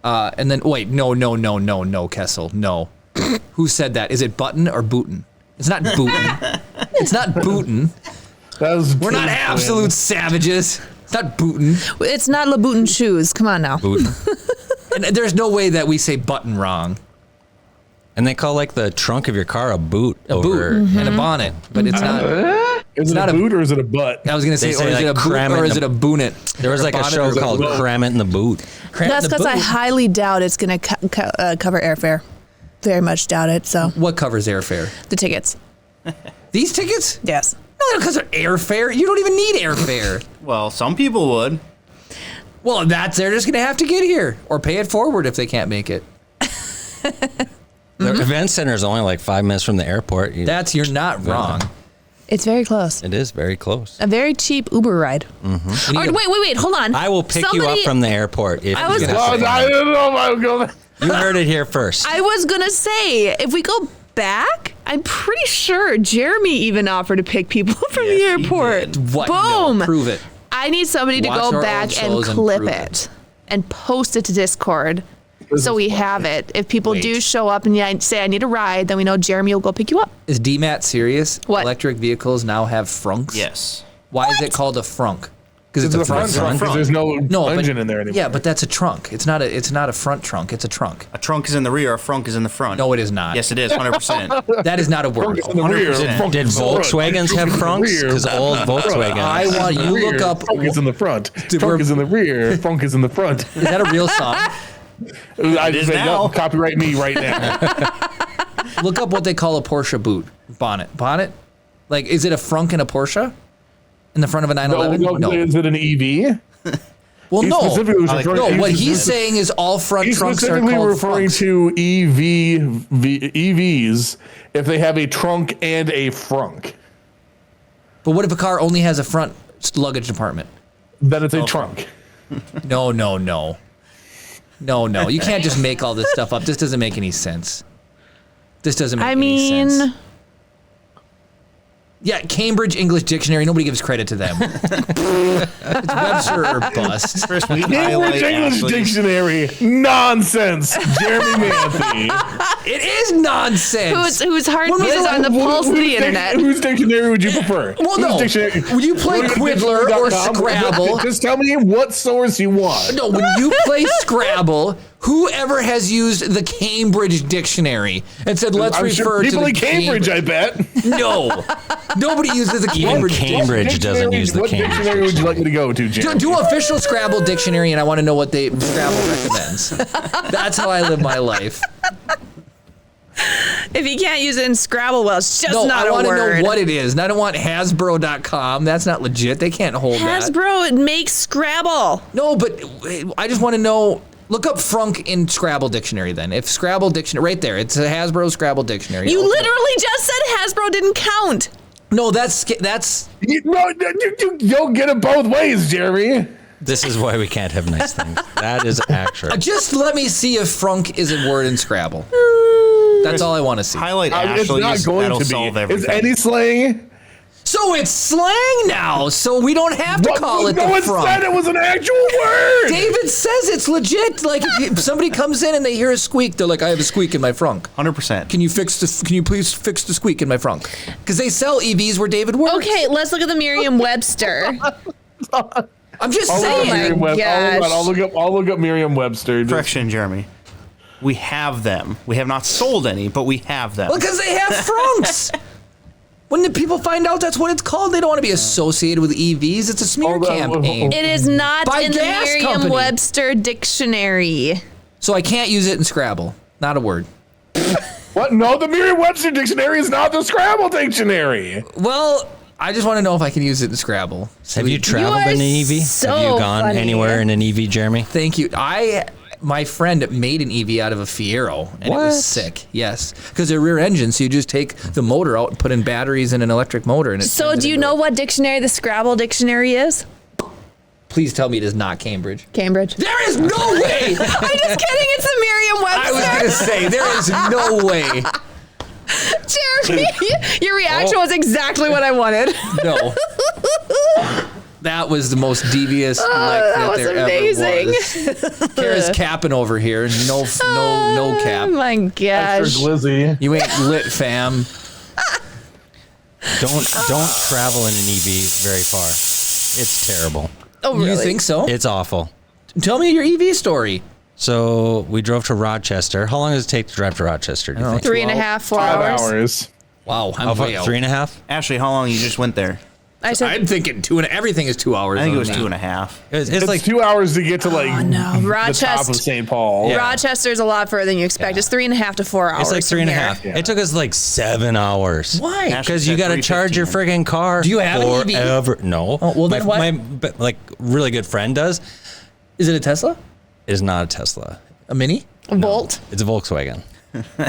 And then wait, no, Kessel, no. Who said that? Is it button or bootin'? It's not bootin'. It's not bootin'. We're not absolute savages. It's not bootin'. It's not Louboutin shoes. Come on now. Boot. And there's no way that we say button wrong. And they call like the trunk of your car a boot. A boot and a bonnet, but it's not. Is it not a a- boot or is it a butt? I was gonna say, They say, or is like, it a boot cram it or in is a- it a bonnet? There was like a show called Cram It in the Boot. That's because I highly doubt it's going to cover airfare. Very much doubt it. So What covers airfare? the tickets. These tickets? Yes. No, because they're airfare. You don't even need airfare. Well, some people would. Well, they're just gonna have to get here or pay it forward if they can't make it. The event center is only like 5 minutes from the airport. You're not wrong. It's very close. It is very close. A very cheap Uber ride. You Or, need wait, hold on. I will pick you up from the airport if I was- you're Oh, gonna I say don't know if I would go there. You heard it here first. I was going to say, if we go back, I'm pretty sure Jeremy even offered to pick people from the Yes, he airport. did. What? Boom. No, prove it. I need somebody to Watch go our back old and shows and clip prove it and post it to Discord so we have it. If people do Wait. show up and say, I need a ride, then we know Jeremy will go pick you up. Is DMAT serious? What? Electric vehicles now have frunks? Yes. Why is it called a frunk? Because It's it's a a front front. trunk because there's no, No, engine but, in there anymore. Yeah, but that's a trunk. It's not a front trunk. It's a trunk. A trunk is in the rear, a frunk is in the front. No, it is not. Yes, it is, 100%. That is not a word. Frunk is in the rear. 100%. frunk Did is in the front. Volkswagens have frunks? Because old Volkswagens. I want you Rear, look up. Frunk is in the front. Dude, Trunk we're- is in the rear. Frunk is in the front. Is that a real song? I is said, now. no, copyright me right now. Look up what they call a Porsche boot. Bonnet. Like, is it a frunk in a Porsche? In the front of a 911? No. Is it an EV? Well, He no. specifically was referring- No, he what was he's saying is all front He's trunks are specifically called referring frunks. to EVs if they have a trunk and a frunk. But what if a car only has a front luggage compartment? Then it's a trunk. No. You can't just make all this stuff up. This doesn't make any sense. This doesn't make any sense. Yeah, Cambridge English Dictionary. Nobody gives credit to them. It's Webster or bust. First, we Cambridge highlight English Ashley. Dictionary. Nonsense. Jeremy Manthe. It is nonsense. Whose heartbeat is on the pulse of the internet? Whose dictionary would you prefer? Well, no. Whose dictionary? When you play Quiddler or Scrabble. Just tell me what source you want. No, when you play Scrabble, whoever has used the Cambridge Dictionary and said, let's I'm refer sure to people the in Cambridge, I bet. No. Nobody uses the Even Cambridge Cambridge doesn't use the What Cambridge. dictionary would you like me to go to, Jeremy? Do official Scrabble dictionary, and I want to know what Scrabble recommends. That's how I live my life. If you can't use it in Scrabble, well, it's just not I a want to word. know what it is. And I don't want Hasbro.com. That's not legit. They can't hold that. Hasbro makes Scrabble. No, but I just want to know. Look up Frunk in Scrabble dictionary then. If Scrabble dictionary, right there. It's a Hasbro Scrabble dictionary. You literally just said Hasbro didn't count. No, that's. You don't get it both ways, Jeremy. This is why we can't have nice things. That is accurate. Just let me see if Frunk is a word in Scrabble. That's all I want to see. Highlight It's Ashley. not going That'll to solve be. everything. Is any slang? So it's slang now. So we don't have to call it the No one Frunk. said it was an actual word. David says it's legit. Like if somebody comes in and they hear a squeak, they're like, "I have a squeak in my frunk. 100%. Can you please fix the squeak in my frunk?" Because they sell EVs where David works. Okay, let's look at the Merriam-Webster. I'm just I'll saying. look I'll look up Merriam-Webster. Correction, Jeremy. We have them. We have not sold any, but we have them. Well, because they have frunks. When the people find out that's what it's called, they don't want to be associated with EVs. It's a smear campaign. It is not By in the gas company. Merriam-Webster dictionary. So I can't use it in Scrabble. Not a word. What? No, the Merriam-Webster dictionary is not the Scrabble dictionary. Well, I just want to know if I can use it in Scrabble. Have you traveled are in an EV? so Have you gone funny. anywhere in an EV, Jeremy? Thank you. My friend made an EV out of a Fiero, and it What? was sick. Yes, because they're rear engine, so you just take the motor out and put in batteries and an electric motor. And it So turns it do you into know what dictionary the Scrabble dictionary is? Please tell me it is not Cambridge. Cambridge. There is no way. I'm just kidding. It's the I was Merriam-Webster. gonna say there is no way. Jeremy, your reaction was exactly what I wanted. No. That was the most devious lick that was there amazing. ever was. Kara's capping over here. No cap. Oh my gosh. Glizzy. You ain't lit, fam. Don't travel in an EV very far. It's terrible. Oh, really? You think so? It's awful. Tell me your EV story. So we drove to Rochester. How long does it take to drive to Rochester? Do you think? 3.5, 4 5 hours. hours. Wow, I'm How far? way out. 3.5? Ashley, how long you just went there? I said, I'm thinking everything is 2 hours. I think it was on me. 2.5. It's like 2 hours to get to no, the top of Rochester. St. Paul. Yeah. Rochester's a lot further than you expect. It's 3.5 to 4 hours. it's like from 3.5. here. Yeah. It took us like 7 hours. Why? Ashley Because you said got to charge your 3:15. friggin' car. Do you have an EV? forever. No. Oh, well, then what? my like really good friend does. Is it a Tesla? Is not a Tesla. A Mini? A Volt. It's a Volkswagen.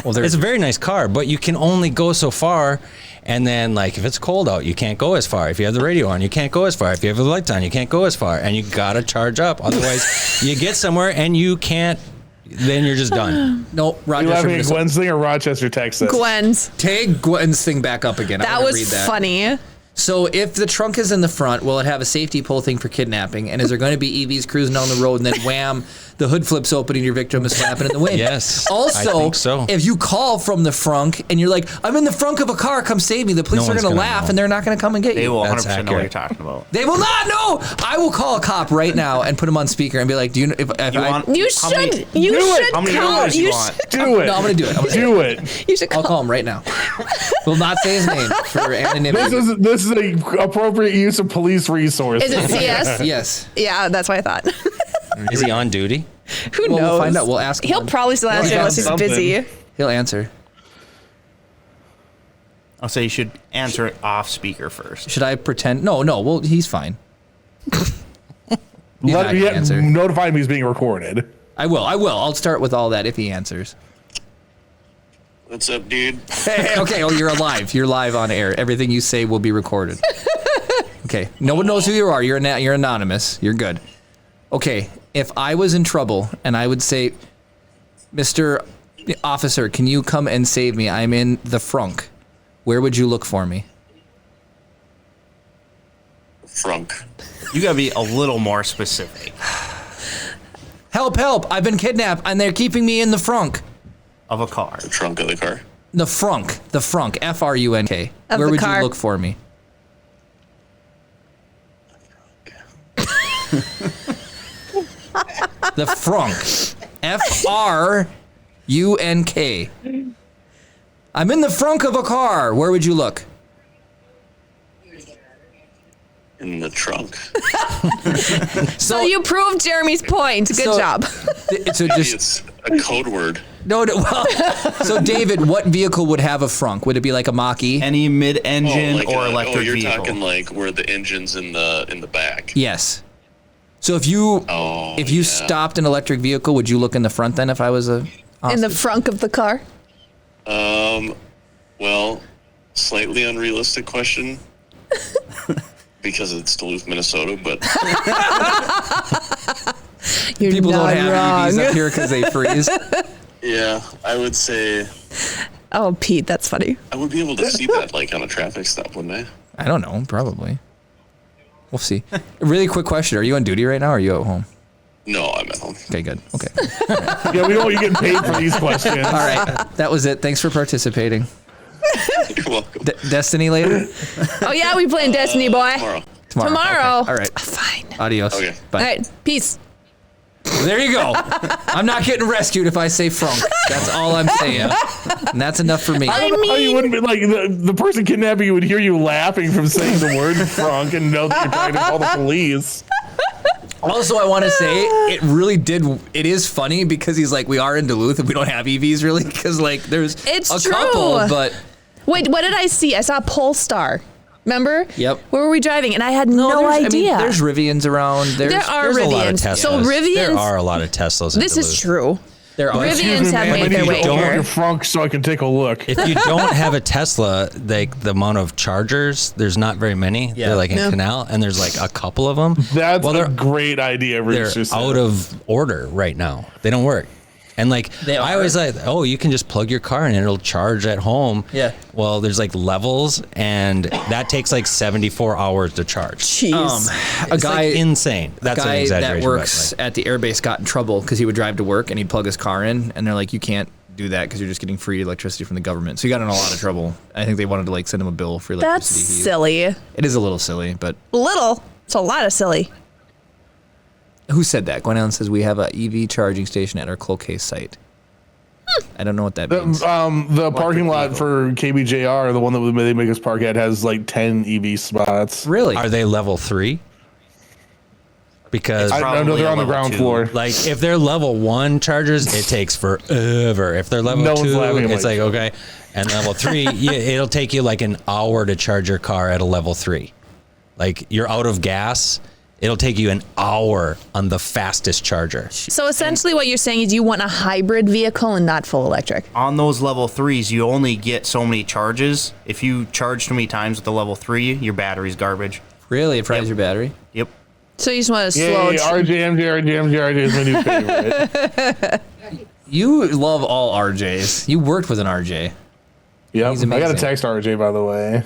Well, It's a very nice car, but you can only go so far. And then, like, if it's cold out, you can't go as far. If you have the radio on, you can't go as far. If you have the lights on, you can't go as far. And you gotta charge up, otherwise, you get somewhere and you can't. Then you're just done. No, You Rochester. laughing at Minnesota. Gwen's thing or Rochester, Texas? Gwen's. Take Gwen's thing back up again. I That wanna was read that. funny. So if the trunk is in the front, will it have a safety pull thing for kidnapping? And is there going to be EVs cruising down the road and then wham, the hood flips open and your victim is flapping in the wind? Yes, Also, I think so. if you call from the frunk and you're like, I'm in the frunk of a car, come save me, the police No are one's going to gonna laugh know. and they're not going to come and get They you. will 100% That's know what accurate. you're talking about. They will not know. I will call a cop right now and put him on speaker and be like, do you know if You I... want- You How many- should. You Do it. should How many call. numbers you You want? should. Do it. No, I'm going to do it. I'm gonna Do it. You should I'll call. call him right now. Will not say his name for anonymity. This is a appropriate use of police resources. Is it CS? Yes. Yeah, that's what I thought. Is he on duty? Who Well, knows? we'll find out. We'll ask him. He'll probably still answer he's unless he's got something. busy. He'll answer. I'll say you should answer it off speaker first. Should I pretend? No. Well, he's fine. He's not Let me gonna answer. notify him he's being recorded. I will. I'll start with all that if he answers. What's up, dude? Hey, okay. Oh, you're alive. You're live on air. Everything you say will be recorded. Okay. No one knows who you are. You're anonymous. You're good. Okay. If I was in trouble and I would say, Mr. Officer, can you come and save me? I'm in the frunk. Where would you look for me? Frunk. You gotta be a little more specific. Help, help. I've been kidnapped and they're keeping me in the frunk. Of a car. The trunk of the car. The frunk. The frunk. F-R-U-N-K. Of Where the would car. you look for me? The frunk. F-R-U-N-K. I'm in the frunk of a car. Where would you look? In the trunk. So you proved Jeremy's point. Good job. So Maybe just it's a code word. no. Well, so David, what vehicle would have a frunk? Would it be like a Mach-E? Any mid-engine or electric you're vehicle. talking like where the engine's in the back. Yes. So if you Yeah. stopped an electric vehicle, would you look in the front then? If I was a In the hostage? frunk of the car. Well, slightly unrealistic question. Because it's Duluth, Minnesota, but You're People don't not have wrong. EVs up here because they freeze. yeah, I would say Oh, Pete, that's funny. I would be able to see that like on a traffic stop, wouldn't I? I don't know. Probably. We'll see. A really quick question: are you on duty right now, or are you at home? No, I'm at home. Okay, good. Okay. Yeah, we know you're getting paid for these questions. All right. That was it. Thanks for participating. You're welcome. Destiny later? Oh, yeah, we playing Destiny, boy. Tomorrow. Tomorrow. Okay. All right. Fine. Adios. Okay. Bye. All right. Peace. There you go. I'm not getting rescued if I say frunk. That's all I'm saying. And that's enough for me. I How you mean, wouldn't be like the person kidnapping you would hear you laughing from saying the word frunk and know that you're trying to call the police. Also, I want to say it is funny because he's like, we are in Duluth and we don't have EVs really because like there's It's a true. couple, but wait, what did I see? I saw Polestar. Remember? Yep. Where were we driving? And I had no idea. I mean, there's Rivians around. there are There's a lot of Rivians. Teslas. So Rivians. There are a lot of Teslas in This Duluth. is true. There are. Rivians have I made need their you way to hold here. your frunk so I can take a look. If you don't have a Tesla, like the amount of chargers, there's not very many. Yeah. They're like in No. Canal, and there's like a couple of them. That's well, a they're great idea, they're Rich. just out said. of order right now. They don't work. And like They I are. always like, oh, you can just plug your car in and it'll charge at home. Yeah. Well, there's like levels, and that takes like 74 hours to charge. Jeez. A It's guy like insane. That's an guy exaggeration. that works but, at the airbase got in trouble because he would drive to work and he'd plug his car in, and they're like, you can't do that because you're just getting free electricity from the government. So he got in a lot of trouble. I think they wanted to like send him a bill for That's electricity. silly. It is a little silly, but Little. It's a lot of silly. who said that? Gwen Allen says we have a EV charging station at our Cloquet site. I don't know what that means. The parking lot for KBJR, the one that they make us park at, has like 10 EV spots. Really? are they level 3? Because I know Probably they're on the a level ground 2. floor. like if they're level 1 chargers, it takes forever. If they're level No one's 2, laughing at it's my like joke. okay. And level 3, it'll take you like an hour to charge your car at a level 3. Like you're out of gas, it'll take you an hour on the fastest charger. So essentially, what you're saying is you want a hybrid vehicle and not full electric. On those level 3s, you only get so many charges. If you charge too many times with the level 3, your battery's garbage. Really? It fries your battery? Yep. So you just want a slow. Yay, RJ is my new favorite. You love all RJs. You worked with an RJ. Yep. He's I got a amazing. text RJ, by the way.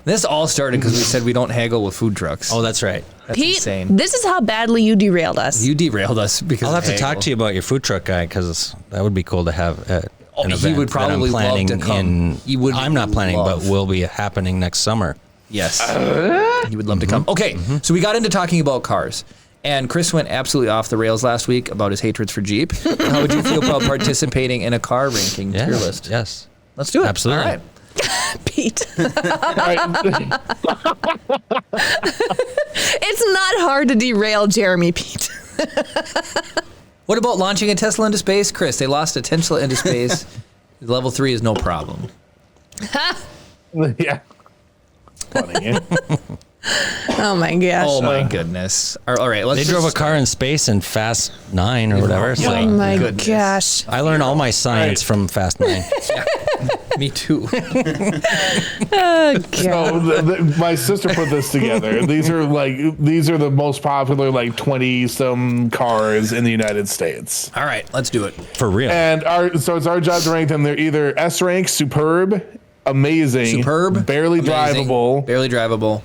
This all started because we said we don't haggle with food trucks. Oh, that's right. That's Pete, insane. this is how badly you derailed us. You derailed us because I'll of have to talk haggle. to you about your food truck guy because that would be cool to have at Oh, an he event would that I'm probably love planning to come. He would I'm not planning, love. but will be happening next summer. Yes. He would love to come. Okay, so we got into talking about cars. And Chris went absolutely off the rails last week about his hatreds for Jeep. How would you feel about participating in a car ranking tier list? Yes. Let's do it. Absolutely. All right. Pete. All right. It's not hard to derail Jeremy, Pete. What about launching a Tesla into space? Chris, they lost a Tesla into space. Level 3 is no problem. Yeah. Funny. Oh my gosh. Oh my goodness. All right, let's They drove a car in space in Fast 9 or whatever. So Oh my goodness. gosh. I learned all my science from Fast 9. Me too. Oh, God. So my sister put this together. These are the most popular 20 some cars in the United States. All right, let's do it. For real. And it's our job to rank them. They're either S rank, superb, amazing, Superb, barely amazing, drivable, barely drivable,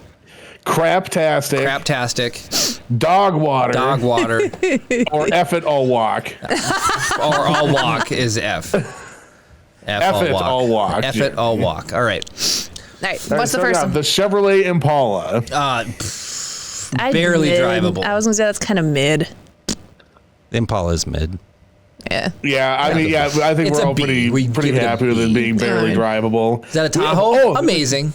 Craptastic. Dog water. Dog water. Or F it, I'll walk. Or I'll walk is F. F it, I'll walk. F it, I'll walk. All right. All right. What's the first one? The Chevrolet Impala. Barely drivable. I was going to say that's kind of mid. The Impala is mid. Yeah. Yeah, I mean, I think It's we're a all B. We pretty give it a happy with it B. being barely drivable. Is that a Tahoe? Amazing.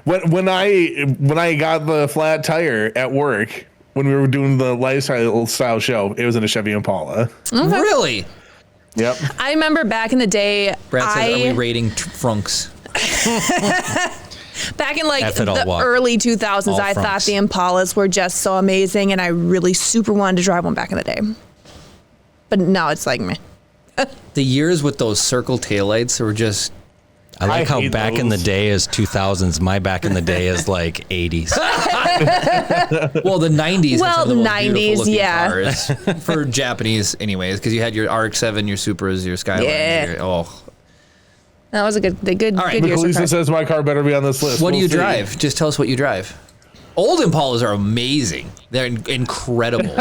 When I got the flat tire at work when we were doing the lifestyle show, it was in a Chevy Impala. Okay. Really? Yep. I remember back in the day, Brad says, are we rating frunks? back in like F it, I'll the walk. early 2000s, All I thought fronts. the Impalas were just so amazing, and I really super wanted to drive one back in the day. But now it's like meh. The years with those circle taillights were just... I like how hate back in the those. day is 2000s. My back in the day is like 80s. Well, the 90s. Well, had some of the most 90s, beautiful looking yeah. cars. For Japanese, anyways, because you had your RX-7, your Supras, your Skyline. Yeah. That was a good All right. good years for Lisa cars. says my car better be on this list. What do We'll you see. drive? Just tell us what you drive. Old Impalas are amazing. They're incredible.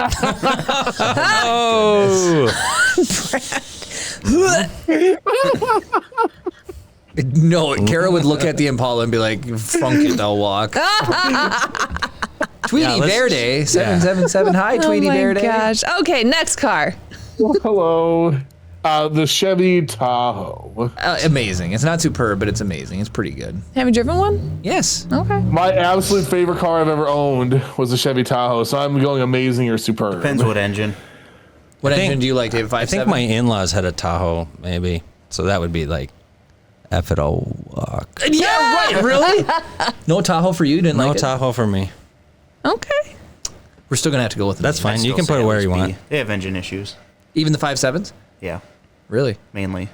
No, Kara would look at the Impala and be like, "Frunk it, I'll walk." Tweety let's- Verde, 777. Hi, Tweety Oh my Verde. gosh. Okay, next car. Hello. The Chevy Tahoe. Amazing. It's not superb, but it's amazing. It's pretty good. Have you driven one? Yes. Okay. My absolute favorite car I've ever owned was the Chevy Tahoe, so I'm going amazing or superb. Depends what engine. What think- engine do you like, David? 5.7? I think my in-laws had a Tahoe, maybe. So that would be like F it, I'll walk. Yeah, right. Really? No Tahoe for you? You didn't No like it? Tahoe for me. Okay. We're still gonna have to go with it. That's fine. I'd You still can put say it where was you B. want. They have engine issues. Even the 5.7s? Yeah, Really? mainly.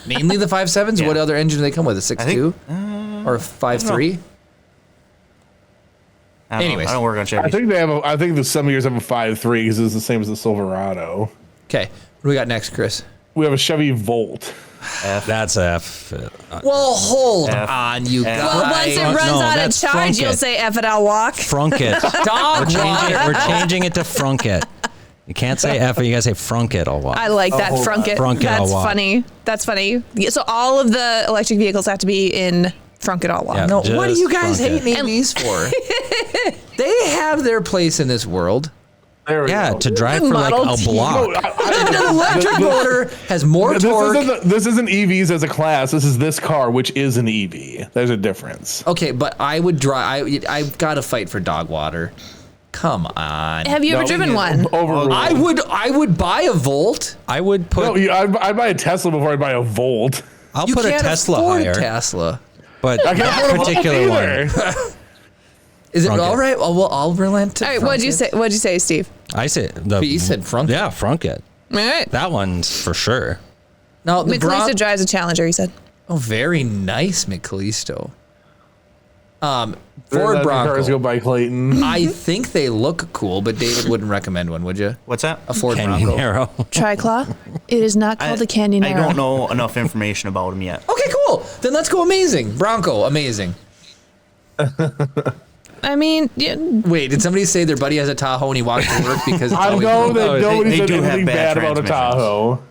Mainly the 5.7s? Yeah. What other engine do they come with? A 6.2 or a 5.3? I don't Anyways. know. I don't work on Chevy. I think they have. I think the some years have a 5.3 because it's the same as the Silverado. Okay. What do we got next, Chris? We have a Chevy Volt. That's F. Well, hold F. on, you F. guys. Well, once it No, runs out of that's charge, frunk you'll it. say F it, I'll walk. Frunk it. Dog water. We're changing it to frunk it. You can't say F, you gotta say frunk it, I'll walk. I like that. Frunk it. Frunk it, I'll That's walk. funny. That's funny. Yeah, so all of the electric vehicles have to be in frunk it all walk. Yeah. No, what do Just you guys frunk hate it. EVs for? They have their place in this world. There we Yeah, go. to drive for like Model a T. block. An electric motor has more torque. This isn't EVs as a class. This is this car, which is an EV. There's a difference. Okay, but I would drive. I've got to fight for dog water. Come on. Have you ever No, driven one? Overruled. I would buy a Volt. I would put. No, I'd buy a Tesla before I'd buy a Volt. I'll You put a can't Tesla afford higher, a Tesla. but I can't that afford a Volt particular one. either. Is it Frunk it. all right? Oh, well, I'll relent to All right, frunk what'd you it. say? What'd you say, Steve? I say the. He said frunk it. Yeah, frunk it. All right. That one's for sure. Now the McLeista drives a Challenger, he said. Oh, very nice, McLeisto. Ford Cars go Bronco. by Clayton. I think they look cool, but David wouldn't recommend one, would you? What's that? A Ford Canyon Bronco. Arrow. Triclaw? It is not called a Canyon I Arrow. don't know enough information about them yet. Okay, cool. Then let's go amazing. Bronco, amazing. I mean, yeah, Wait, did somebody say their buddy has a Tahoe and he walks to work because it's I always know broke? that nobody they said do have anything bad bad about a transmissions. Tahoe.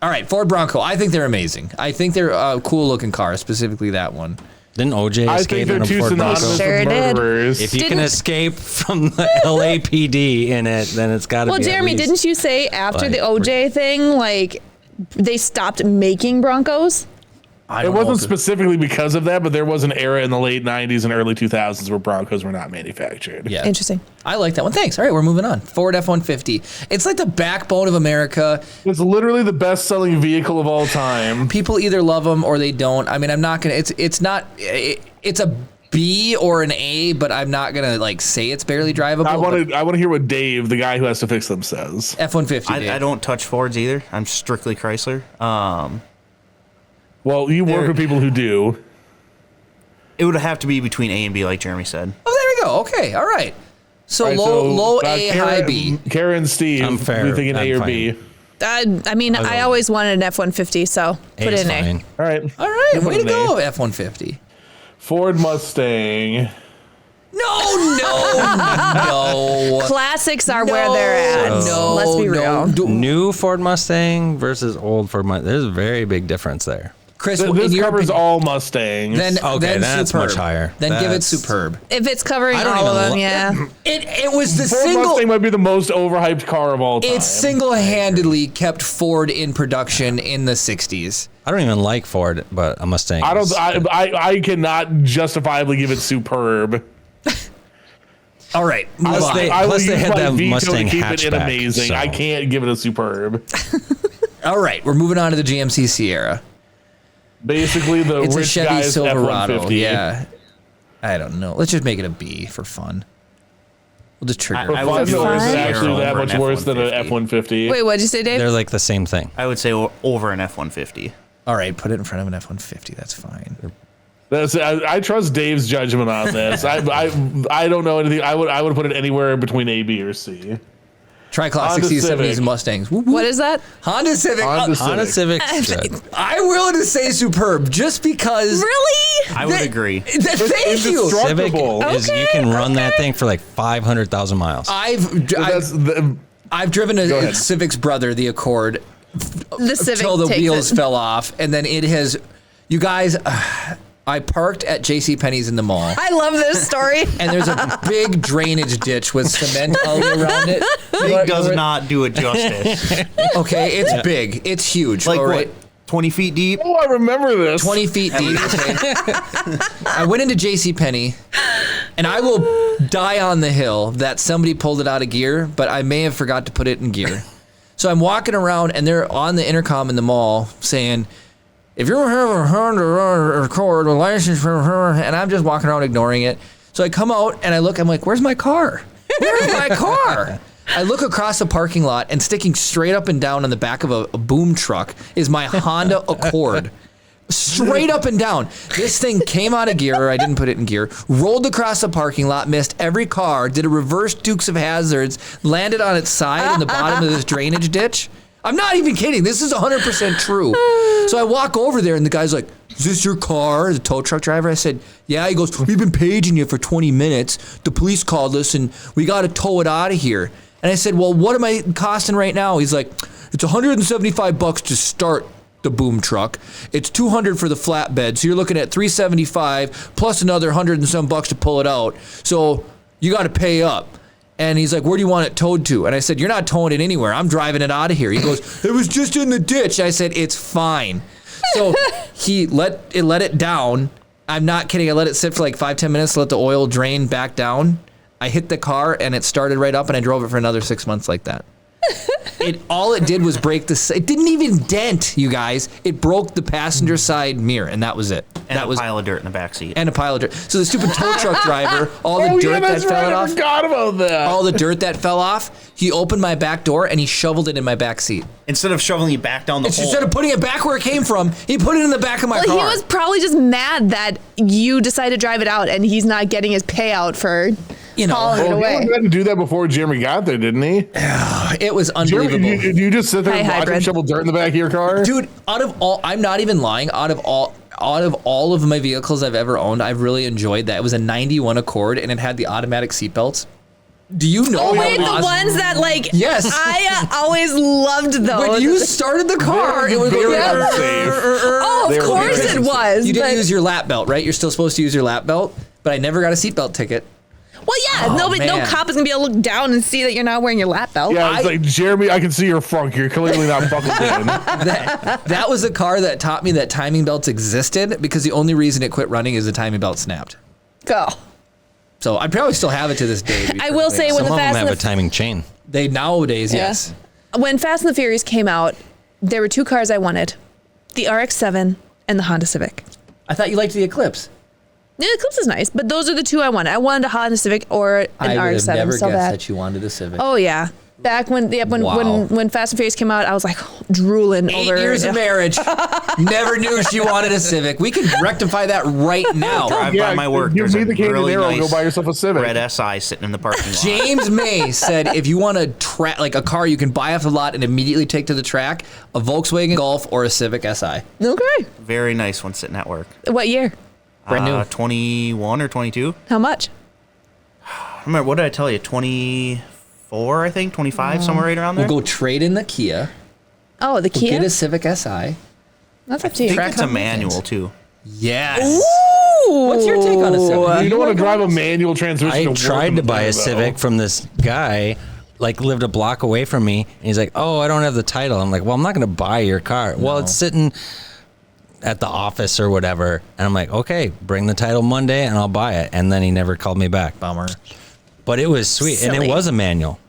All right, Ford Bronco. I think they're amazing. I think they're a cool looking car, specifically that one. Didn't OJ I escape think they're in a too Ford synonymous Bronco? Sure with did. murderers. If you can Didn't- escape from the LAPD in it, then it's got to well, be. Jeremy, at least, didn't you say after the like, OJ thing, like, they stopped making Broncos? I It don't know wasn't if specifically because of that, but there was an era in the late 90s and early 2000s where Broncos were not manufactured. Yeah. Interesting. I like that one. Thanks. All right, we're moving on. Ford F-150. It's like the backbone of America. It's literally the best-selling vehicle of all time. People either love them or they don't. I mean, I'm not gonna. It's a B or an A, but I'm not gonna like say it's barely drivable. I want to hear what Dave, the guy who has to fix them, says. F-150. I don't touch Fords either. I'm strictly Chrysler. Well, you work They're- with people who do. It would have to be between A and B, like Jeremy said. Oh, there we go. Okay. All right. So All right, low so, A, Karen, high B. Karen and Steve, I'm fair. you thinking I'm A or fine. B? I mean, I always wanted an F-150, so put A's it in fine. All right. All right. Put Way to an A. go, F-150. Ford Mustang. No. Classics are where they're at. No, Let's be real. New Ford Mustang versus old Ford Mustang. There's a very big difference there. Chris, This covers all Mustangs. Then that's Superb. much higher. Then give it That's- Superb. If it's covering I don't all of even them, yeah. It was the Ford single. Mustang might be the most overhyped car of all time. It single-handedly kept Ford in production in the 60s. I don't even like Ford, but a Mustang. I cannot justifiably give it Superb. All right, move Plus on. they- I will plus they use had my that veto Mustang to keep it in hatchback, amazing. so. I can't give it a Superb. All right, we're moving on to the GMC Sierra. Basically, the It's a rich Chevy guy's Silverado. F-150. Yeah. I don't know. Let's just make it a B for fun. We'll just trigger. I it. would Fun, do or is fun. it actually that Over much an worse than an F-150. F-150? Wait, what'd you say, Dave? They're like the same thing. I would say over an F-150. All right, put it in front of an F-150. That's fine. I trust Dave's judgment on this. I don't know anything. I would put it anywhere between A, B, or C. Try classic Honda C70s Civic. and Mustangs. Whoop, whoop. What is that? Honda Civic. Honda Civic. I'm willing to say Superb just because. Really? I would agree. Thank you. Civic Indestructible. is you can run that thing for like 500,000 miles. I've driven Go a ahead. Civic's brother, the Accord, The Civic until the takes wheels it. fell off, and then it has. You guys, I parked at JCPenney's in the mall. I love this story. And there's a big drainage ditch with cement all around it. Big does not do it justice. Okay, it's big. It's huge. Like all right? what? 20 feet deep? Oh, I remember this. 20 feet deep. Okay? I went into JCPenney, and I will die on the hill that somebody pulled it out of gear, but I may have forgot to put it in gear. So I'm walking around, and they're on the intercom in the mall saying, if you have a Honda Accord with license, and I'm just walking around ignoring it. So I come out and I look, I'm like, where's my car? Where's my car? I look across the parking lot, and sticking straight up and down on the back of a boom truck is my Honda Accord. Straight up and down. This thing came out of gear, or I didn't put it in gear, rolled across the parking lot, missed every car, did a reverse Dukes of Hazzards, landed on its side in the bottom of this drainage ditch. I'm not even kidding. This is 100% true. So I walk over there, and the guy's like, is this your car? The tow truck driver? I said, yeah. He goes, we've been paging you for 20 minutes. The police called us, and we got to tow it out of here. And I said, well, what am I costing right now? He's like, it's $175 to start the boom truck. It's $200 for the flatbed. So you're looking at $375 plus another $100 and some bucks to pull it out. So you got to pay up. And he's like, where do you want it towed to? And I said, you're not towing it anywhere. I'm driving it out of here. He goes, it was just in the ditch. I said, it's fine. So he let it down. I'm not kidding. I let it sit for like 5-10 minutes to let the oil drain back down. I hit the car, and it started right up, and I drove it for another 6 months like that. All it did was break it didn't even dent, you guys. It broke the passenger side mirror, and that was it. And that a was pile of dirt in the backseat. and a pile of dirt. So the stupid tow truck driver, all the dirt that fell I off, forgot about that. all the dirt that fell off, he opened my back door and he shoveled it in my back seat. Instead of shoveling it back down the hole. Instead of putting it back where it came from, he put it in the back of my Well, car. he was probably just mad that you decided to drive it out, and he's not getting his payout for hauling it Well, away. he had to do that before Jeremy got there, didn't he? It was Jeremy, unbelievable. you just sit there and Hi, watch him hybrid. shovel dirt in the back of your car? Dude, I'm not even lying. Out of all of my vehicles I've ever owned, I've really enjoyed that. It was a 91 Accord, and it had the automatic seatbelts. Do you know? Oh, how wait, the awesome- ones that, like, Yes. I always loved those. When you started the car, it was very going, unsafe. Oh, They of were course very it was. You didn't but- use your lap belt, right? You're still supposed to use your lap belt, but I never got a seatbelt ticket. Well, yeah, no man. cop is gonna be able to look down and see that you're not wearing your lap belt. Yeah, it's like, Jeremy, I can see your funk. You're clearly not buckled in. That was a car that taught me that timing belts existed, because the only reason it quit running is the timing belt snapped. Go. So I probably still have it to this day. to be I will perfectly say honest. when Some the of them Fast have and a the timing chain. They nowadays, Yeah. yes. when Fast and the Furious came out, there were two cars I wanted: the RX-7 and the Honda Civic. I thought you liked the Eclipse. The Eclipse is nice, but those are the two I wanted. I wanted a Honda Civic or an I would RX-7. have never so guessed bad. that you wanted a Civic. Oh yeah, back when Wow. when Fast and Furious came out, I was like drooling 8 over. years of marriage. Never knew she wanted a Civic. We can rectify that right now. Drive by my work. Give There's me a the Canyon really Arrow. nice Go buy yourself a Civic. red SI sitting in the parking lot. James May said if you want like a car you can buy off the lot and immediately take to the track, a Volkswagen Golf or a Civic Si. Okay. Very nice one sitting at work. What year? Brand new. 21 or 22. How much? remember, what did I tell you? 24, I think, 25, somewhere right around there. We'll go trade in the Kia. Oh, the We'll Kia? get a Civic Si. That's up to I you. think it's a manual too. Yes. Ooh. What's your take on a Civic? You don't want to drive a manual transmission. I to work tried in to the buy a Turbo. Civic from this guy, like lived a block away from me, and he's like, "Oh, I don't have the title." I'm like, "Well, I'm not going to buy your car." Well, it's sitting at the office or whatever, and I'm like, "Okay, bring the title Monday, and I'll buy it." And then he never called me back. Bummer. But it was sweet, and Silly. it was a manual.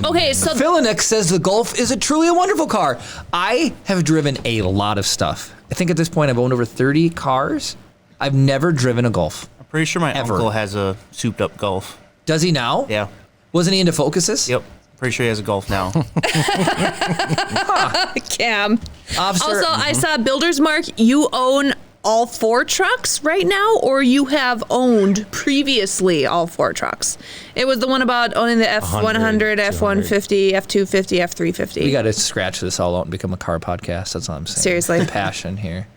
Okay, so Philinick says the Golf is truly a wonderful car. I have driven a lot of stuff. I think at this point I've owned over 30 cars. I've never driven a Golf. I'm pretty sure my Ever. uncle has a souped-up Golf. Does he now? Yeah. Wasn't he into Focuses? Yep. Pretty sure he has a Golf now. Cam. Officer, Also, I saw Builder's Mark. You own all 4 trucks right now, or you have owned previously all 4 trucks? It was the one about owning the F100, F150, F250, F350. we got to scratch this all out and become a car podcast. That's all I'm saying. Seriously. Passion here.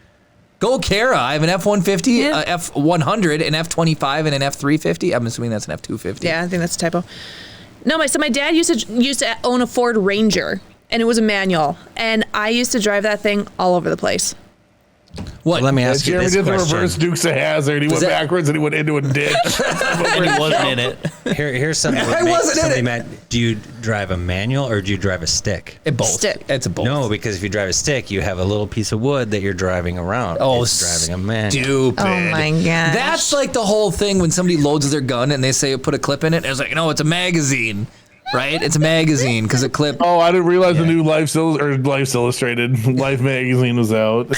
Go Kara. I have an F-150, Yeah. F100, an F25, and an F350. I'm assuming that's an F250. Yeah, I think that's a typo. No, my dad used to own a Ford Ranger, and it was a manual, and I used to drive that thing all over the place. What? Let me ask you Jeremy this did the question. reverse Dukes of Hazzard. He went that- backwards and he went into a ditch. And he wasn't in it. Here's something. I that makes wasn't in somebody it. mad. Do you drive a manual or do you drive a stick? It both. Stick. It's a both. No, because if you drive a stick, you have a little piece of wood that you're driving around. Oh, It's driving a manual. stupid. Oh my gosh. That's like the whole thing when somebody loads their gun and they say put a clip in it. And it's like, no, it's a magazine, right? It's a magazine because a clip. Oh, I didn't realize the new Life Illustrated Life magazine was out.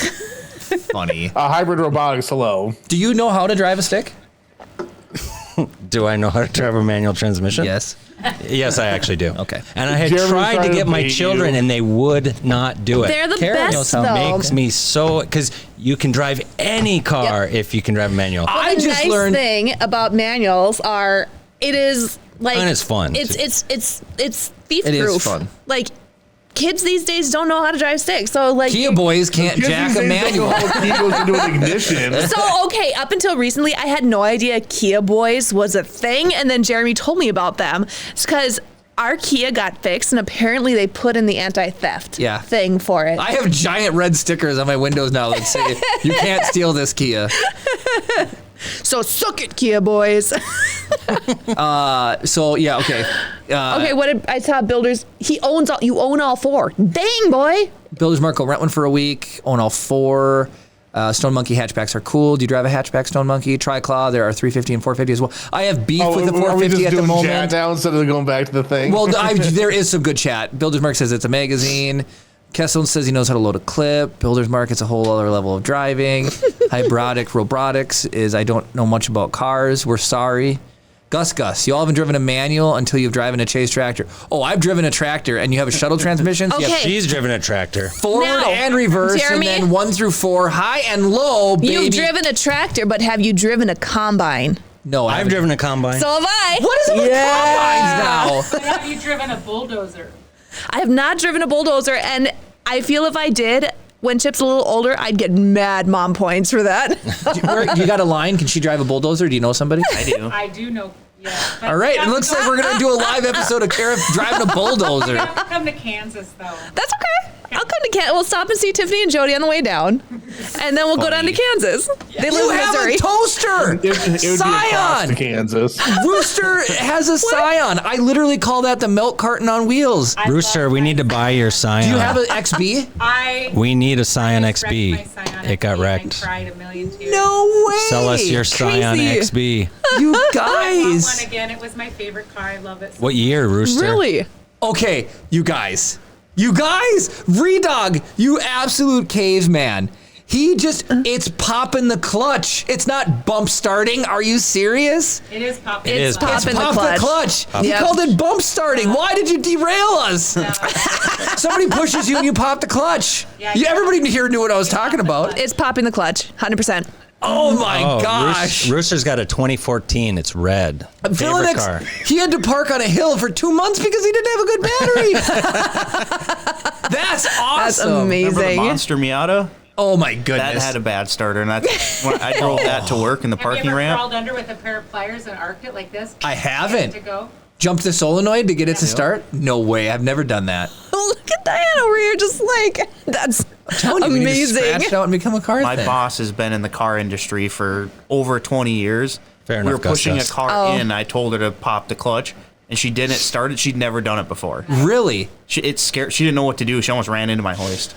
Funny. Hybrid robotics. Hello. Do you know how to drive a stick? Do I know how to drive a manual transmission? Yes. Yes, I actually do. Okay. And I had Jeremy's tried trying to to get my bait children, you. and they would not do it. They're the Karen knows best, how though. Makes me so, because you can drive any car if you can drive a manual. I the just nice learned. thing about manuals are it is like And it's fun. It's thief proof. It is fun. Like kids these days don't know how to drive sticks, so like Kia boys can't Kids jack these a days don't know manual. how key goes into an ignition. So okay, up until recently, I had no idea Kia Boys was a thing, and then Jeremy told me about them. It's because our Kia got fixed, and apparently they put in the anti-theft Yeah. thing for it. I have giant red stickers on my windows now that say, you can't steal this Kia. So suck it, Kia Boys. So, yeah, okay. Okay, what did I saw? Builders. You own all 4. Dang, boy. Builders Mark will rent one for a week, own all 4. Stone Monkey hatchbacks are cool. Do you drive a hatchback Stone Monkey? Tri-Claw, there are 350 and 450 as well. I have beef with the are we 450 just at the doing chat moment. now instead of going back to the thing? Well, there is some good chat. Builders Mark says it's a magazine. Kessel says he knows how to load a clip. Builders Mark, it's a whole other level of driving. Hybrodic Robotics is I don't know much about cars. We're sorry. Gus, you all haven't driven a manual until you've driven a chase tractor. Oh, I've driven a tractor, and you have a shuttle transmission. So you have Okay. She's driven a tractor. forward Now, and reverse, Jeremy, and then 1 through 4, high and low, baby. You've driven a tractor, but have you driven a combine? No, I've driven a combine. So have I. What is it with combines now? Have you driven a bulldozer? I have not driven a bulldozer, and I feel if I did, when Chip's a little older, I'd get mad mom points for that. You got a line? Can she drive a bulldozer? Do you know somebody? I do. I do know. Yeah. but All right, you it have looks to like go- we're gonna do a live episode of Kara driving a bulldozer. You have to come to Kansas though. That's okay. I'll come to Kansas. We'll stop and see Tiffany and Jody on the way down, and then we'll go down to Kansas. They You live in have Missouri. a toaster. it would be across to Scion. Kansas. Rooster has a Scion. I literally call that the milk carton on wheels. I Rooster, love we my- need to buy your Scion. Do you have an XB? We need a Scion just wrecked XB. my Scion It got XB, wrecked. and I cried a million tears. No way. Sell us your Scion Crazy. XB. You I want guys. one again. It was my favorite car. I love it. So What year, Rooster? Really? Okay, you guys, Redog, you absolute caveman. It's popping the clutch. It's not bump starting. Are you serious? It is popping. It is Clutch. popping. It's the pop the clutch. clutch. You Yep. called it bump starting. Why did you derail us? Somebody pushes you and you pop the clutch. Yeah, Everybody here knew what I was talking about. It's popping the clutch, 100%. Oh my Oh, gosh. Rooster's got a 2014. It's red. Favorite Villainix, car. he had to park on a hill for 2 months because he didn't have a good battery. That's awesome. That's amazing. Remember the Monster Miata? Oh my goodness. That had a bad starter, and that's when I drove that to work in the parking Have you ever ramp. crawled under with a pair of pliers and arced it like this? I haven't. To go? Jumped the solenoid to get it to start? No way. I've never done that. Look at Diane over here, just like, that's You, we need to amazing. scratch it out and become a car My thing. boss has been in the car industry for over 20 years. Fair We enough, were pushing Gus. a car in. I told her to pop the clutch, and she didn't start it. She'd never done it before. Really? It scared. She didn't know what to do. She almost ran into my hoist.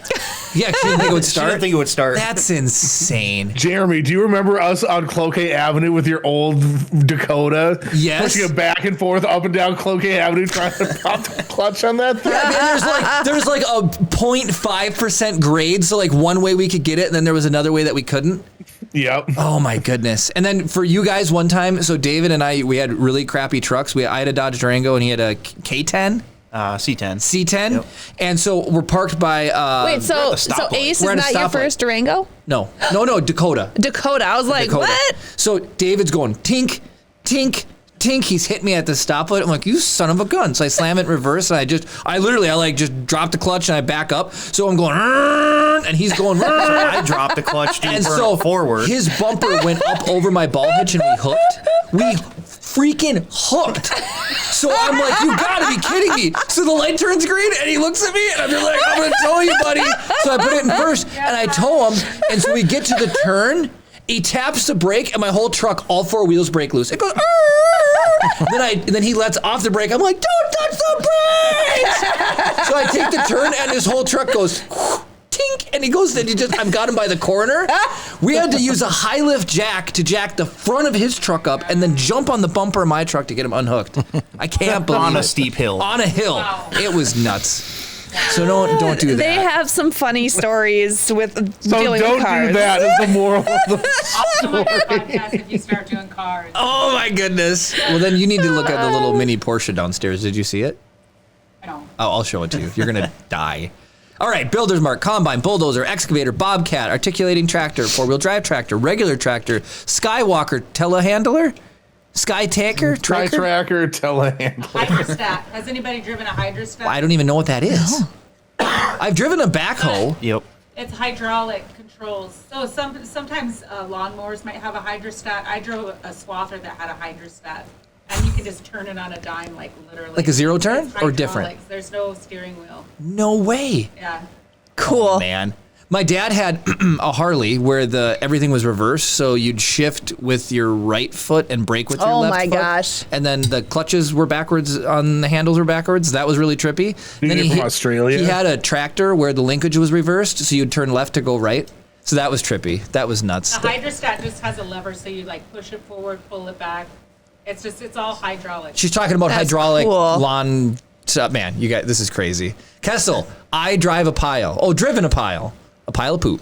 Yeah, she didn't think it would She start. didn't think it would start. That's insane. Jeremy, do you remember us on Cloquet Avenue with your old Dakota? Yes. Pushing it back and forth up and down Cloquet Avenue trying to pop the clutch on that thing? And there's like a 0.5% grade, so like one way we could get it, and then there was another way that we couldn't. Yep. Oh my goodness! And then for you guys, one time, so David and I, we had really crappy trucks. I had a Dodge Durango, and he had a K10, C10. C10, Yep. and so we're parked by. Wait, so stoplight. Ace is We're at a not your stoplight. first Durango? No, Dakota. Dakota. I was like, Dakota. what? So David's going tink, tink, tink. He's hit me at the stoplight. I'm like, you son of a gun. So I slam it in reverse, and I just drop the clutch and I back up. So I'm going, and he's going, I dropped the clutch and deeper so forward. his bumper went up over my ball hitch, and we hooked. We freaking hooked. So I'm like, you gotta be kidding me. So the light turns green, and he looks at me, and I'm just like, I'm gonna tow you, buddy. So I put it in first, and I tow him, and so we get to the turn. He taps the brake, and my whole truck, all four wheels break loose. It goes. Then he lets off the brake. I'm like, don't touch the brakes. So I take the turn, and his whole truck goes. Tink, and he goes. Then I've got him by the corner. We had to use a high lift jack to jack the front of his truck up, and then jump on the bumper of my truck to get him unhooked. I can't believe on a it. steep hill. On a hill. Wow. It was nuts. So don't do that. They have some funny stories with So dealing don't with cars. do that is the moral of the I'll my podcast if you start doing cars. Oh my goodness. Well, then you need to look at the little mini Porsche downstairs. Did you see it? No. Oh, I'll show it to you. You're gonna die. All right, builder's mark, combine, bulldozer, excavator, bobcat, articulating tractor, four-wheel drive tractor, regular tractor, skywalker, telehandler, sky taker, Try tracker. tracker telehandler. Hydrostat. Has anybody driven a hydrostat? I don't even know what that is. I've driven a backhoe. Yep. It's hydraulic controls. So sometimes lawnmowers might have a hydrostat. I drove a swather that had a hydrostat. And you can just turn it on a dime, like literally. Like a zero turn It's or different? hydraulics. There's no steering wheel. No way. Yeah. Cool. Man. My dad had a Harley where everything was reversed, so you'd shift with your right foot and brake with your Oh left my foot. gosh. And then the clutches were backwards on the handles were backwards. That was really trippy. You Then get from Australia? He had a tractor where the linkage was reversed, so you'd turn left to go right. So that was trippy. That was nuts. The hydrostat just has a lever, so you like push it forward, pull it back. It's all hydraulic. She's talking about That's hydraulic cool. lawn stuff. Man, you guys, this is crazy. Kessel, I drive a pile. Oh, driven a pile. A pile of poop.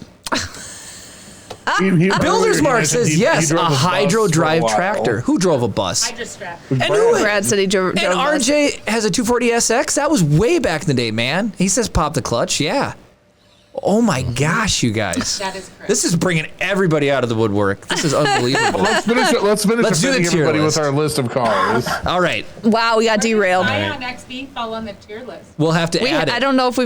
Builder's Mark says yes, a hydro drive tractor. Who drove a bus? Hydrostat. And who, Brad said he drove and a bus. RJ has a 240SX. That was way back in the day, man. He says pop the clutch. Yeah. Oh my gosh, you guys. That is correct. This is bringing everybody out of the woodwork. This is unbelievable. Let's finish Let's do the offending tier everybody list. with our list of cars. All right. Wow, we got derailed. I on XB fall on the tier list. We'll have to add it. I don't know if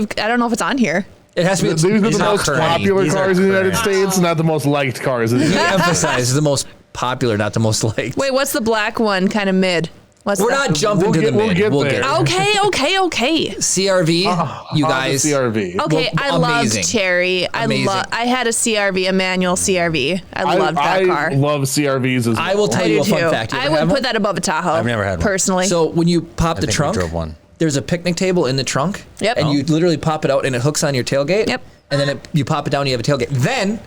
it's on here. It has to be. These are the it's not most current. popular These are cars in the United current. States, not the most liked cars in the He United emphasized the most popular, not the most liked. Wait, what's the black one? Kind of mid. What's We're that? not jumping We'll to get- the we'll mid. get We'll there. get it. Okay. CRV, you guys. CRV. Okay, Well, I loved amazing. Cherry. Amazing. I had a CRV, a manual CRV. I loved that car. I love CRVs as well. I will tell I you do a fun too. fact. You I ever would have put one? that above a Tahoe. I've never had one. Personally. So when you pop I the think we trunk, drove one. there's a picnic table in the trunk. Yep. And you literally pop it out and it hooks on your tailgate. Yep. And then you pop it down and you have a tailgate. Then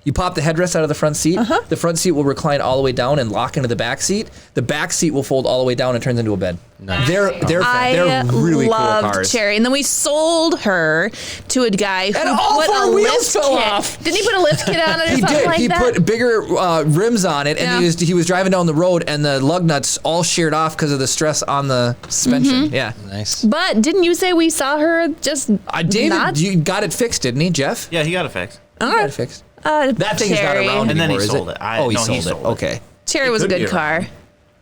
you pop the headrest out of the front seat. Uh-huh. The front seat will recline all the way down and lock into the back seat. The back seat will fold all the way down and turns into a bed. Nice. They're I really cool loved cars. Cherry, and then we sold her to a guy who And all put four a wheels lift fell kit. off. Didn't he put a lift kit on it or He something did. like He that? put bigger rims on it, and Yeah. he was driving down the road, and the lug nuts all sheared off because of the stress on the suspension. Mm-hmm. Yeah. Nice. But didn't you say we saw her just David, not? you got it fixed, didn't he, Jeff? Yeah, he got it fixed. You got it fixed. That thing is not Cherry. around And then he anymore, is sold it? it. Oh, he no, sold he it. sold it. Okay. Cherry was a could good be car.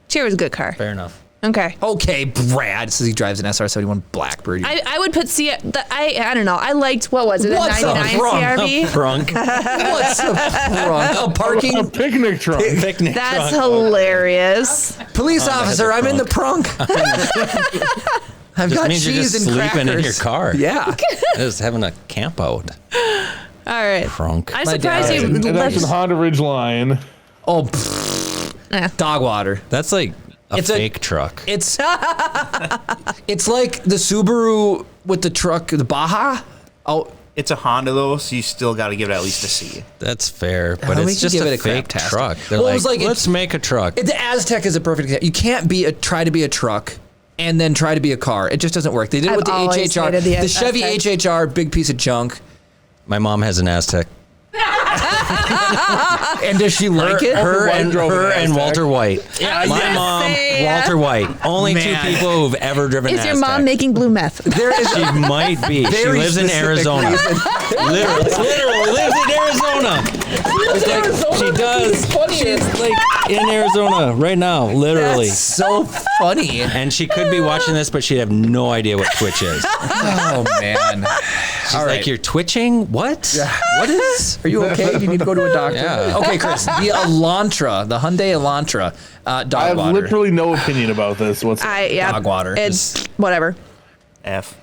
Cherry was a good car. Fair enough. Okay. Okay, Brad says he drives an SR71 Blackbird. I would put I don't know. I liked, what was it, a What's a 99 frunk? CRV? Frunk. What's a front? A parking A picnic truck. Picnic That's trunk. hilarious. police officer. I'm in the prunk. I've Just got means you're cheese just and sleeping crackers. in your car. Yeah. Just having a camp out. All right. Frunk. I'm My surprised dad- you And that's left. a Honda Ridgeline. Oh, Eh. dog water. That's like a It's a- fake truck. It's it's like the Subaru with the truck, the Baja. Oh, It's a Honda though, so you still got to give it at least a C. That's fair, but we it's could just give a it a fake craptastic. truck. They're Well, it like, was like let's make a truck. the Aztec is a perfect example. You can't try to be a truck and then try to be a car. It just doesn't work. They did it I've with the always HHR. hated the Chevy Aztec. HHR, big piece of junk. My mom has an Aztec. And does she like it? Her White and drove an her and Aztec. Walter White. Yeah, My yeah. mom, Say, Walter White. Only two Man. people who've ever driven Is an your Aztec. mom making blue meth? There is She might be. She very lives in specific Arizona. reason. Literally lives in Arizona. She does. She's like in Arizona right now, literally. That's so funny. And she could be watching this, but she'd have no idea what Twitch is. Oh man. She's All right. like, you're twitching? What? What is? Are you okay? Do you need to go to a doctor? Yeah. Okay, Chris. The Elantra, the Hyundai Elantra, dog I have water. literally no opinion about this whatsoever. Yeah. Dog water. It's whatever. F.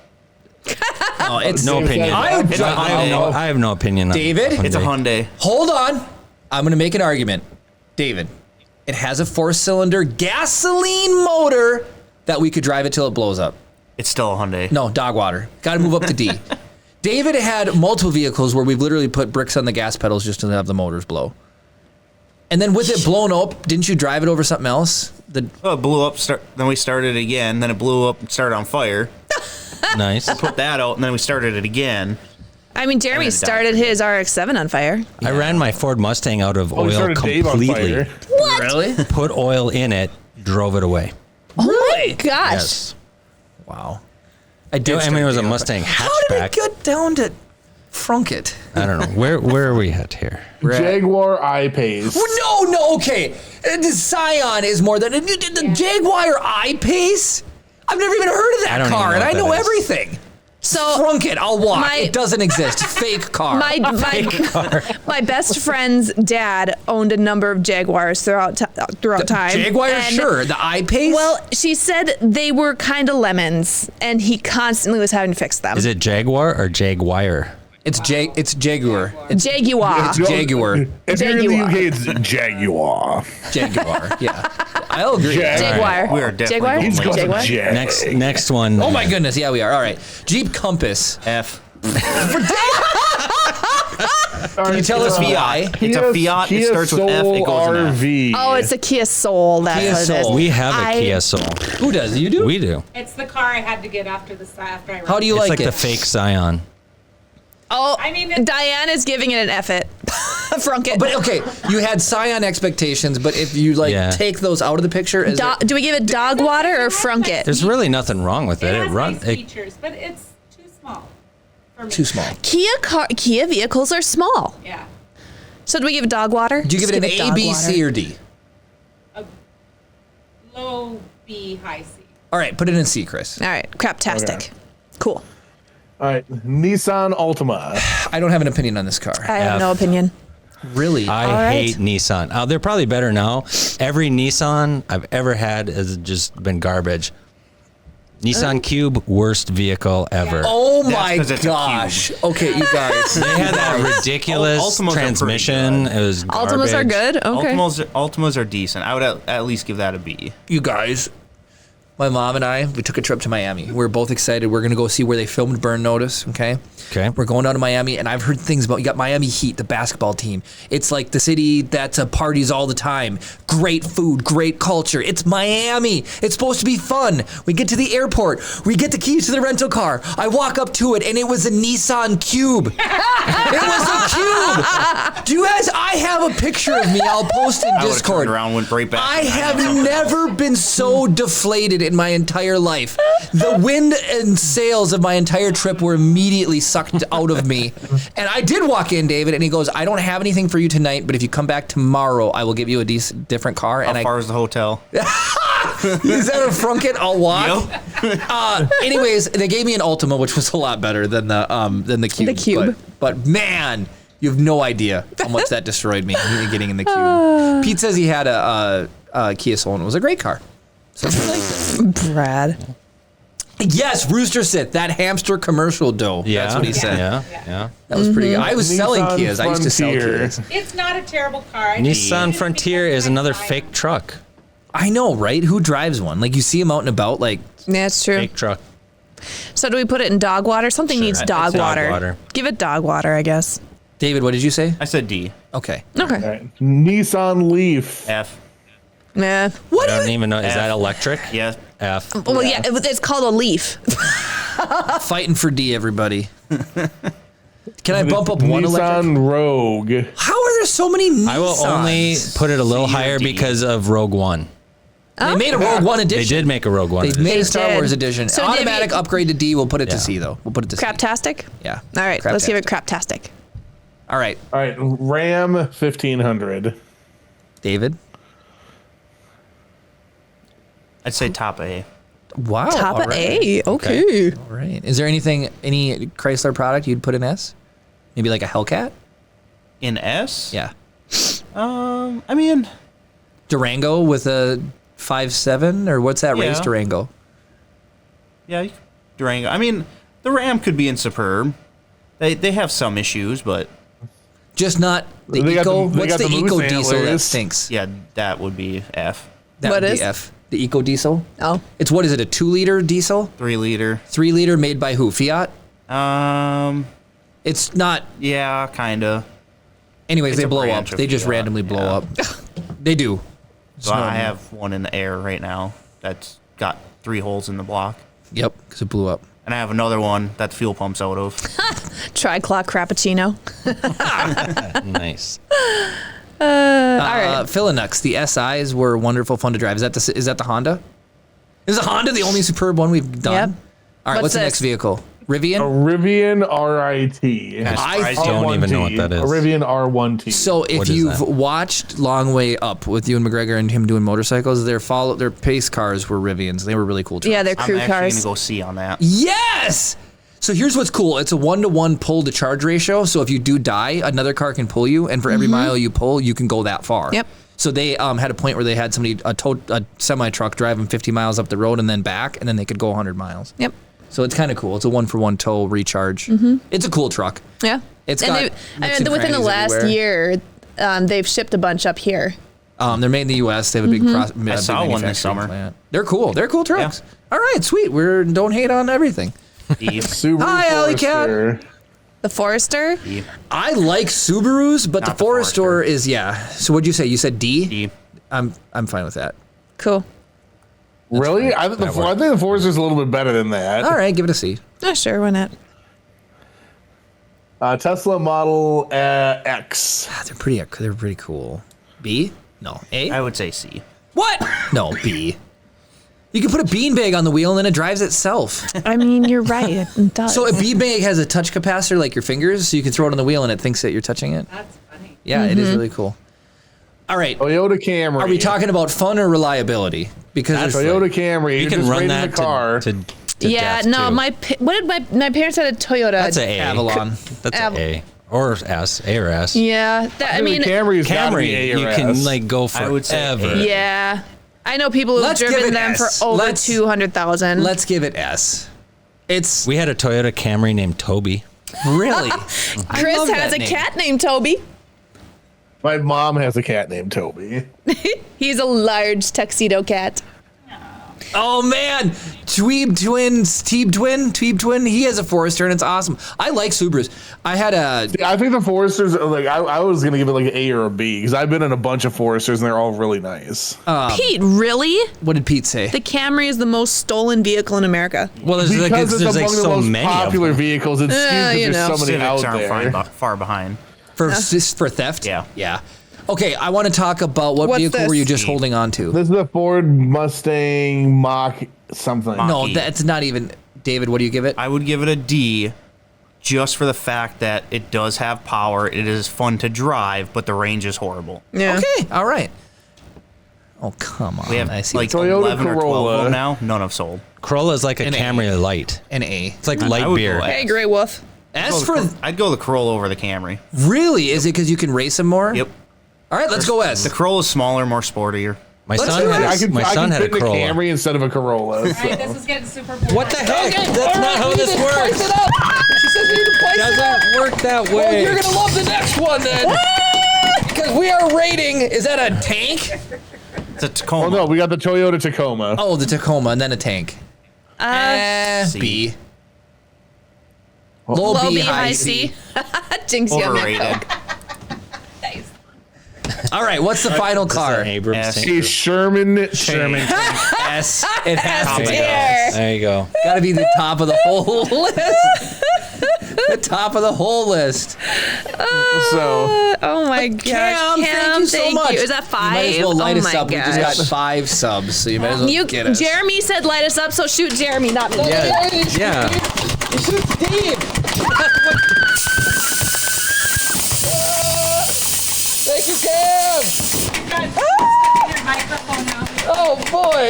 No, it's No opinion. I would It's a drive. Hyundai. I have no opinion on David? It's a Hyundai. Hyundai. Hold on. I'm going to make an argument. David, it has a 4-cylinder gasoline motor that we could drive it till it blows up. It's still a Hyundai. No, dog water. Got to move up to D. David had multiple vehicles where we've literally put bricks on the gas pedals just to have the motors blow. And then with it blown up, didn't you drive it over something else? Oh, it blew up. Then we started it again. Then it blew up and started on fire. Nice. Put that out, and then we started it again. I mean, Jeremy started his RX-7 on fire. I ran my Ford Mustang out of Oh, we oil started Dave on completely. fire. Really? Put oil in it, drove it away. Oh my gosh. Yes. Wow. I mean, it was a Mustang How did hatchback. it get down to frunk it? I don't know. Where are we at here? Jaguar I-Pace. No, okay. The Scion is more than the Jaguar I-Pace. I've never even heard of I that don't even car, know and I what know that is. everything. So Frunk it, I'll walk. my- It doesn't exist. Fake car. my best friend's dad owned a number of Jaguars throughout time. Jaguar, And- sure. The I-Pace. Well, she said they were kind of lemons, and he constantly was having to fix them. Is it Jaguar or Jaguar? it's Jaguar. It's Jaguar? Jaguar. If you're in the Jaguar. UK, it's Jaguar. Jaguar. Yeah, I'll agree. Jaguar. We are definitely Jaguar? going He's late. going Jaguar? Jag. Next one. Oh my goodness, yeah, we are. All right, Jeep Compass. F. Can you tell us why? It's a Fiat. It starts with F. It goes in F. RV. Oh, it's a Kia Soul. That's Kia what it is. Soul. We have a I- Kia Soul. Who does? You do? We do. It's the car I had to get after I How do you It's like like it? the fake Scion. Oh, I mean, it- Diane is giving it an F it. Frunk it. But okay, you had Scion expectations, but if you Yeah. take those out of the picture, is it, Do we give it dog water or frunk it? There's really nothing wrong with it. it It has runs. nice features, but it's too small for me. too small? Kia vehicles are small. Yeah. So do we give it dog water? Do you give it an A, dog B, water. C, or D? Low B, high C. All right, put it in C, Chris. All right, craptastic. Okay. Cool. All right, Nissan Altima. I don't have an opinion on this car. I have F. no opinion. Really? I All right. hate Nissan. They're probably better now. Every Nissan I've ever had has just been garbage. Nissan Cube, worst vehicle ever. Oh That's my 'cause it's a gosh. Okay, you guys. They had that ridiculous Ultimas are pretty transmission. good. It was garbage. Ultimas are good. Okay. Ultimas are decent. I would at least give that a B. You guys. My mom and I, we took a trip to Miami. We're both excited. We're going to go see where they filmed Burn Notice, okay? Okay. We're going down to Miami, and I've heard things about, you got Miami Heat, the basketball team. It's like the city that parties all the time. Great food, great culture. It's Miami. It's supposed to be fun. We get to the airport. We get the keys to the rental car. I walk up to it, and it was a Nissan Cube. It was a Cube. Do you guys, I have a picture of me. I'll post in I would have Discord. turned around, went right back. I and have had something never been so deflated in my entire life. The wind and sails of my entire trip were immediately sucked out of me. And I did walk in, David, and he goes, I don't have anything for you tonight, but if you come back tomorrow, I will give you a different car. How And far is the hotel? Is that a Frunket? I'll walk. Anyways, they gave me an Ultima, which was a lot better than the Cube. The Cube. But man, you have no idea how much that destroyed me getting in the Cube. Pete says he had a Kia Soul and it was a great car. So Brad. Yes, Rooster Sith, that hamster commercial dough. Yeah, that's what he said. Yeah. That was pretty good. I was selling Nissan Kias. I used to sell Frontier. Kias. It's not a terrible car. I just Nissan use it Frontier because is I another buy fake them. truck. I know, right? Who drives one? Like you see them out and about, like Yeah, it's true. Fake truck. So do we put it in dog water? Something Sure, needs I'd dog say dog water. water. Give it dog water, I guess. David. What did you say? I said D. Okay. Okay. All right. Nissan Leaf. F. Nah. What? I don't even know. Is that electric? Yeah. F. Well, yeah, it's called a leaf. Fighting for D, everybody. Can I bump up one electric? Nissan Rogue. How are there so many Nissans? I will only put it a little C or higher D. because of Rogue One. They made a Rogue One edition. They did make a Rogue One. They edition. made a Star did. Wars edition. So, Davey- Automatic upgrade to D. We'll put it to Yeah. C, though. We'll put it to C. Craptastic? Yeah. All right, let's give it Craptastic. craptastic. All right, All right. Ram 1500. David. I'd say top A. Wow. Top all of right. A. Okay. All right. Is there any Chrysler product you'd put in S? Maybe like a Hellcat? In S? Yeah. I mean, Durango with a 5.7 or what's that race Yeah. Durango? yeah, Durango. I mean, the Ram could be in Superb. They have some issues, but Just not the They got Eco. the- they What's got the the Eco moose diesel that antlers. stinks? yeah, that would be F. That What would is? be F. The Eco diesel. Oh. It's what is it? A 2-liter diesel? 3 liter. 3-liter made by who? Fiat. It's not. Yeah, kinda. Anyways, It's they a blow up. branch of They just Fiat, randomly blow yeah. up. They do. So I have one in the air right now that's got 3 holes in the block. Yep, because it blew up. And I have another one that the fuel pump's out of. Tri-clock crappuccino. Nice. All right. Philinux, the SIs were wonderful, fun to drive. Is that the Honda? Is the Honda the only superb one we've done? Yep. All right, what's the this? next vehicle? Rivian? Rivian RIT. I don't even know what that is. A Rivian R1T. So if What is you've that? watched Long Way Up with Ewan McGregor and him doing motorcycles, their pace cars were Rivians. They were really cool trucks. Yeah, they're I'm crew actually cars. going to go C on that. Yes! So here's what's cool. It's a 1-to-1 pull to charge ratio. So if you do die, another car can pull you, and for every mile you pull, you can go that far. Yep. So they had a point where they had somebody a semi truck driving 50 miles up the road and then back, and then they could go 100 miles. Yep. So it's kind of cool. It's a 1-for-1 tow recharge. It's a cool truck. Yeah. It's and got they- nooks and within the crannies last everywhere. year, they've shipped a bunch up here. They're made in the U.S. They have a big I saw one this summer. plant. They're cool. They're cool trucks. All right, sweet. Don't hate on everything. D. Subaru Hi, Alley Cat. Forester. The Forester. I like Subarus, but Not the the Forester Forester. is So what'd you say? You said D? D. I'm fine with that. Cool. Really? I think the Forester's a little bit better than that. All right, give it a C. Oh, sure. Why not? Tesla Model X. They're pretty cool. B? No. A? I would say C. What? No, B. You can put a beanbag on the wheel and then it drives itself. I mean, you're right. It does. So a beanbag has a touch capacitor like your fingers, so you can throw it on the wheel and it thinks that you're touching it. That's funny. Yeah, it is really cool. All right. Toyota Camry. Are we talking about fun or reliability? Because there's Toyota Camry. You You're can just run right in that the car. to yeah, death, no, too. what did my parents had a Toyota. That's a A. Avalon. That's Av- a A. Or S. A or S. Yeah, I mean, the Camry's gotta be Camry, A or you S. can like go I would say forever. A. yeah. I know people who've Let's give driven it them S. for over Let's- 200,000. Let's give it S. It's We had a Toyota Camry named Toby. really. Chris love has that a name. cat named Toby. My mom has a cat named Toby. He's a large tuxedo cat. Oh man, Tweeb Twin. He has a Forester and it's awesome. I like Subarus. I had a I think the Foresters, like, I was going to give it like an A or a B because I've been in a bunch of Foresters and they're all really nice. Pete, really? what did Pete say? The Camry is the most stolen vehicle in America. Well, there's Because it's there's among like the so most many popular of them. vehicles, it seems that you there's know. so many out Civics aren't there. far behind. For theft? Yeah. Yeah. Okay, I want to talk about what What's vehicle this? were you just holding on to? This is a Ford Mustang Mach something. Mach. No, E. that's not even. David, what do you give it? I would give it a D just for the fact that it does have power. It is fun to drive, but the range is horrible. Yeah. Okay, all right. Oh, come on. We have I see. like Toyota 11 or 12 Corolla. of them now. None have sold. Corolla is like a An A. Camry light. an A. It's like I light would beer. go Hey, Grey Wolf. As for I'd go the Corolla over the Camry. really, is it because you can race them more? Yep. All right, let's go S. The Corolla's smaller, more sportier. My Let's son do had it. a, I can, my I son can had a fit in a Corolla. Camry instead of a Corolla. All right, so. this is getting super boring. What the heck? Okay, That's all not right, how we this need to spice works. it up. She says we need to spice it up. Doesn't work that Well, way. you're gonna love the next one then, because we are rating. Is that a tank? It's a Tacoma. Oh no, we got the Toyota Tacoma. Oh, the Tacoma, and then a tank. C. B. Low B, high C. Jinx, you. Overrated. Nice. All right, what's the final car? Abrams S. tank. A Sherman. Sherman. S. It has to be. Tier. There you go. Got to be the top of the whole list. The top of the whole list. So Oh my gosh. Cam, thank you so much. Is that You 5? might as well light oh us my up. gosh. We just got 5 subs, so you might as well You, get us. Jeremy said light us up, so shoot Jeremy, not me. Yeah. Yeah. You shoot Steve. Thank you, Cam. Guys, your microphone now. Oh boy,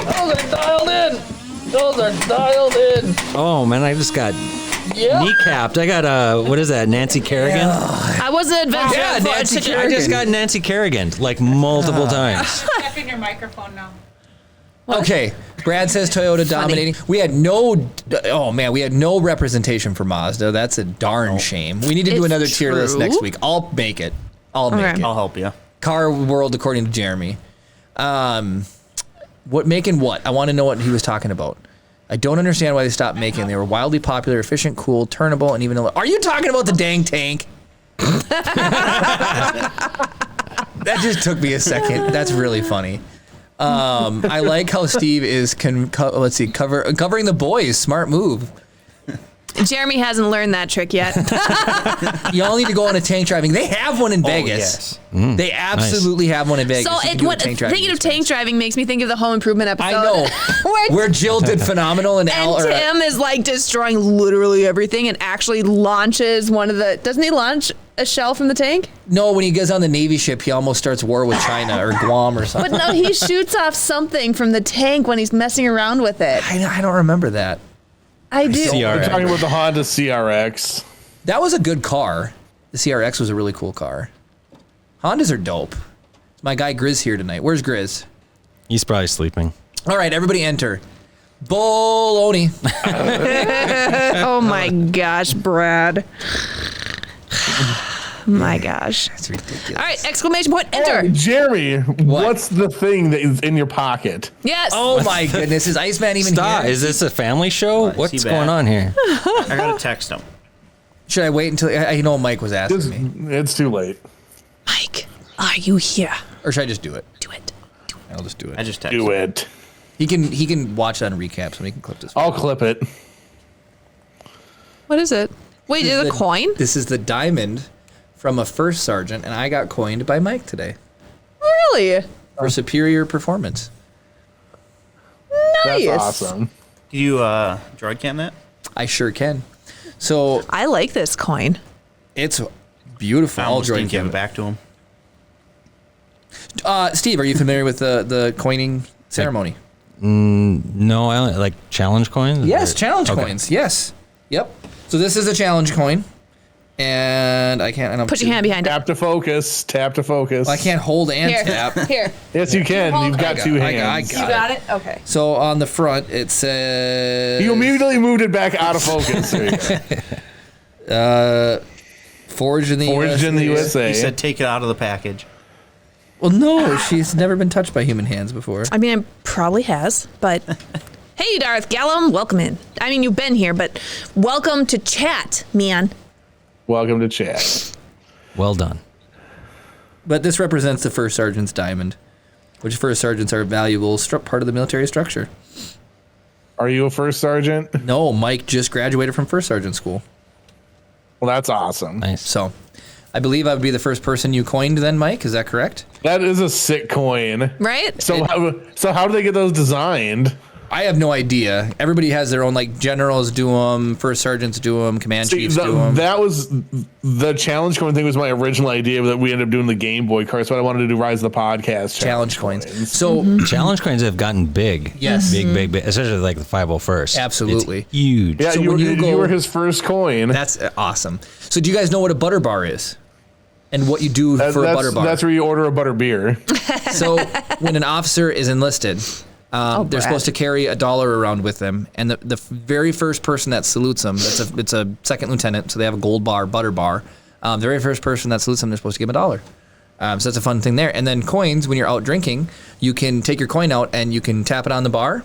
those are dialed in. Those are dialed in. Oh man, I just got Yeah. kneecapped. I got what is that? Nancy Kerrigan. I wasn't adventurous. Yeah, Nancy I Kerrigan. just got Nancy Kerrigan like multiple times. Checking your microphone now. Okay, Brad says Toyota dominating. We had no, oh man, we had no representation for Mazda. That's a darn shame. We need to do It's another tier list true. next week. I'll make it. I'll make Okay. it. I'll help you. Car world according to Jeremy. What making what? I want to know what he was talking about. I don't understand why they stopped making. They were wildly popular, efficient, cool, turnable, and even. Are you talking about the dang tank? That just took me a second. That's really funny. I like how Steve is covering the boys. Smart move. Jeremy hasn't learned that trick yet. Y'all need to go on a tank driving. They have one in Vegas. yes. They absolutely have one in Vegas. So You can do a tank driving thinking of experience. tank driving makes me think of the Home Improvement episode. I know. Where Jill did phenomenal and Tim is like destroying literally everything and actually launches one of the. Doesn't he launch a shell from the tank? No, when he goes on the Navy ship, he almost starts war with China or Guam or something. But no, he shoots off something from the tank when he's messing around with it. I don't remember that. I do. we're talking about the Honda CRX. That was a good car. The CRX was a really cool car. Hondas are dope. My guy Grizz here tonight. Where's Grizz? He's probably sleeping. All right, everybody enter. Bologna. Oh my gosh, Brad. My gosh. That's ridiculous. All right, exclamation point, enter. Oh, Jeremy, what's the thing that is in your pocket? Yes. Oh my goodness, is Iceman even Stop! here? Is this a family show? Is What's he going back? on here? I gotta text him. Should I wait until I know Mike was asking me, It's too late. Mike, are you here? or should I just do it? Do it. I'll just do I it. just texted Do him. it. He can watch that on recap, so he can clip this. I'll clip it. What is it? Wait, is it a coin? This is the diamond from a first sergeant, and I got coined by Mike today Really? for superior performance. Nice. That's awesome. Did you droid cam that? I sure can. So I like this coin. it's beautiful. I All almost didn't droid give cam. it back to him. Steve, are you familiar with the coining ceremony? No, I only like challenge coins. Yes, Or- challenge okay. coins. Yes. Yep. So this is a challenge coin, and I can't. I don't Put your hand behind it. Tap to focus. Tap to focus. I can't hold and Here. tap. Here. Yes, you can. You've got two I hands. got it. it? Okay. So on the front it says You immediately moved it back out of focus. There you go. forged in the Forged in the USA. He said take it out of the package. Well, no, she's never been touched by human hands before. I mean, it probably has, but hey, Darth Gallum, welcome in. I mean, you've been here, but welcome to chat, man. Welcome to chat. Well done. But this represents the first sergeant's diamond, which first sergeants are a valuable part of the military structure. Are you a first sergeant? No, Mike just graduated from first sergeant school. Well, that's awesome. Nice. So I believe I would be the first person you coined then, Mike. Is that correct? That is a sick coin. Right? So how do they get those designed? I have no idea. Everybody has their own, like generals do them, first sergeants do them, command chiefs do them. That was the challenge coin thing was my original idea that we ended up doing the Game Boy cards, but I wanted to do Rise of the Podcast challenge coins. So challenge coins have gotten big. Yes. Big, especially like the 501st. Absolutely. It's huge. Yeah, So you when you were his first coin. That's awesome. So do you guys know what a butter bar is? And what you do for a butter bar? That's where you order a butter beer. So when an officer is enlisted, they're supposed to carry $1 around with them, and the very first person that salutes them, it's a second lieutenant, so they have a gold bar, butter bar. The very first person that salutes them, they're supposed to give them $1. So that's a fun thing there. And then coins, when you're out drinking, you can take your coin out and you can tap it on the bar,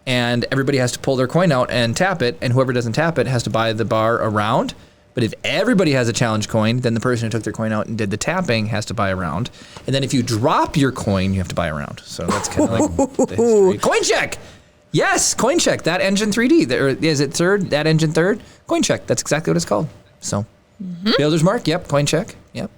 and everybody has to pull their coin out and tap it, and whoever doesn't tap it has to buy the bar a round. But if everybody has a challenge coin, then the person who took their coin out and did the tapping has to buy a round. And then if you drop your coin, you have to buy a round. So that's kind of like the history. Coin check! Yes, coin check. That engine 3D. Or is it third? That engine third? Coin check. That's exactly what it's called. So, Builder's Mark. Yep. Coin check. Yep.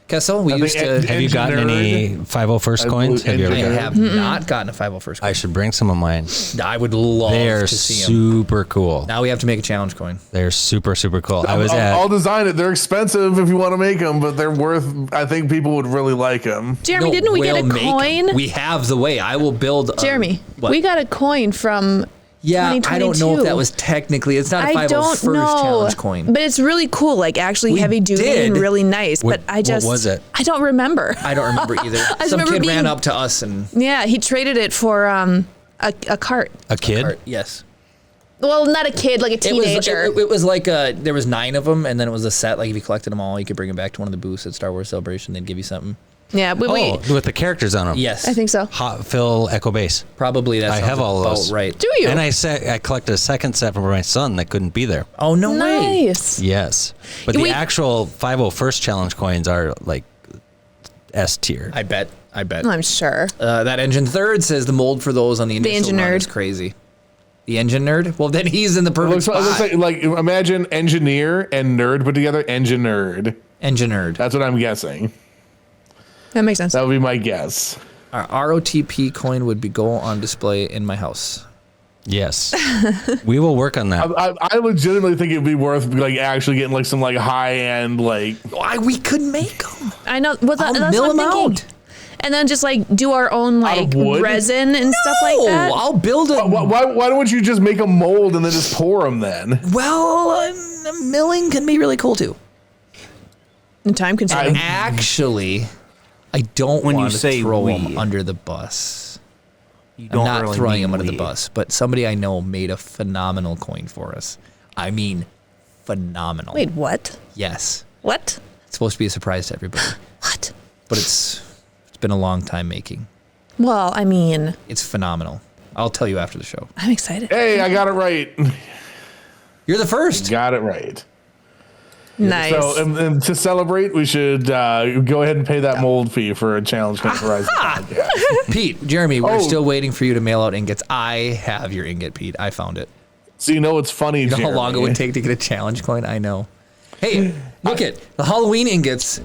Kessel, we used to. Have you gotten any 501st coins? Have you ever I gotten? have not gotten a 501st coin. I should bring some of mine. I would love They are to see them. super cool. Now we have to make a challenge coin. They're super cool. I'll design it. They're expensive if you want to make them, but they're worth. I think people would really like them. Jeremy, didn't we get a coin? We have the way. I will build. Jeremy, what? we got a coin from. Yeah, 2022. I don't know if that was technically. It's not a I don't 501st know, challenge coin. but it's really cool, like actually We heavy duty did. and really nice. What- but I just what was it? I don't remember. I don't remember either. just Some remember kid ran being- up to us and. Yeah, he traded it for a cart. A kid? Yes. Well, not a kid, like a teenager. It was like there was 9 of them, and then it was a set. Like if you collected them all, you could bring them back to one of the booths at Star Wars Celebration. They'd give you something. yeah, but With the characters on them. Yes, I think so. Hot Fill Echo Base. probably that. I have all about those. right. Do you? And I collected a second set for my son that couldn't be there. Oh no way! Nice. Yes. But the We- actual 501st challenge coins are like S tier. I bet. I'm sure. That engine third says the mold for those on the initial engine run nerd. is crazy. The engine nerd. Well, then he's in the It perfect looks spot. like imagine engineer and nerd put together. Engine nerd. Engine nerd. That's what I'm guessing. That makes sense. That would be my guess. Our ROTP coin would go on display in my house. Yes. We will work on that. I legitimately think it'd be worth like actually getting like some like high end like. We could make them. I know. Well, I'll that's mill what I'm them thinking. out. And then just like do our own like of wood? resin and stuff like that. I'll build it. Why don't you just make a mold and then just pour them then? Well, milling can be really cool too. And time consuming. Actually, I don't When you want to say throw we. them under the bus. You I'm don't not really throwing mean them under the we. bus, but somebody I know made a phenomenal coin for us. I mean, phenomenal. Wait, what? Yes. What? It's supposed to be a surprise to everybody, What? but it's been a long time making. Well, I mean, It's phenomenal. I'll tell you after the show. I'm excited. Hey, I got it right. You're the first. Got it right. Nice. So, and to celebrate, we should go ahead and pay that mold fee for a challenge for Rise of the Podcast. Pete, Jeremy, we're Oh. still waiting for you to mail out ingots. I have your ingot, Pete. I found it. So you know what's funny, You know how Jeremy? long it would take to get a challenge coin? I know. Hey, look at the Halloween ingots.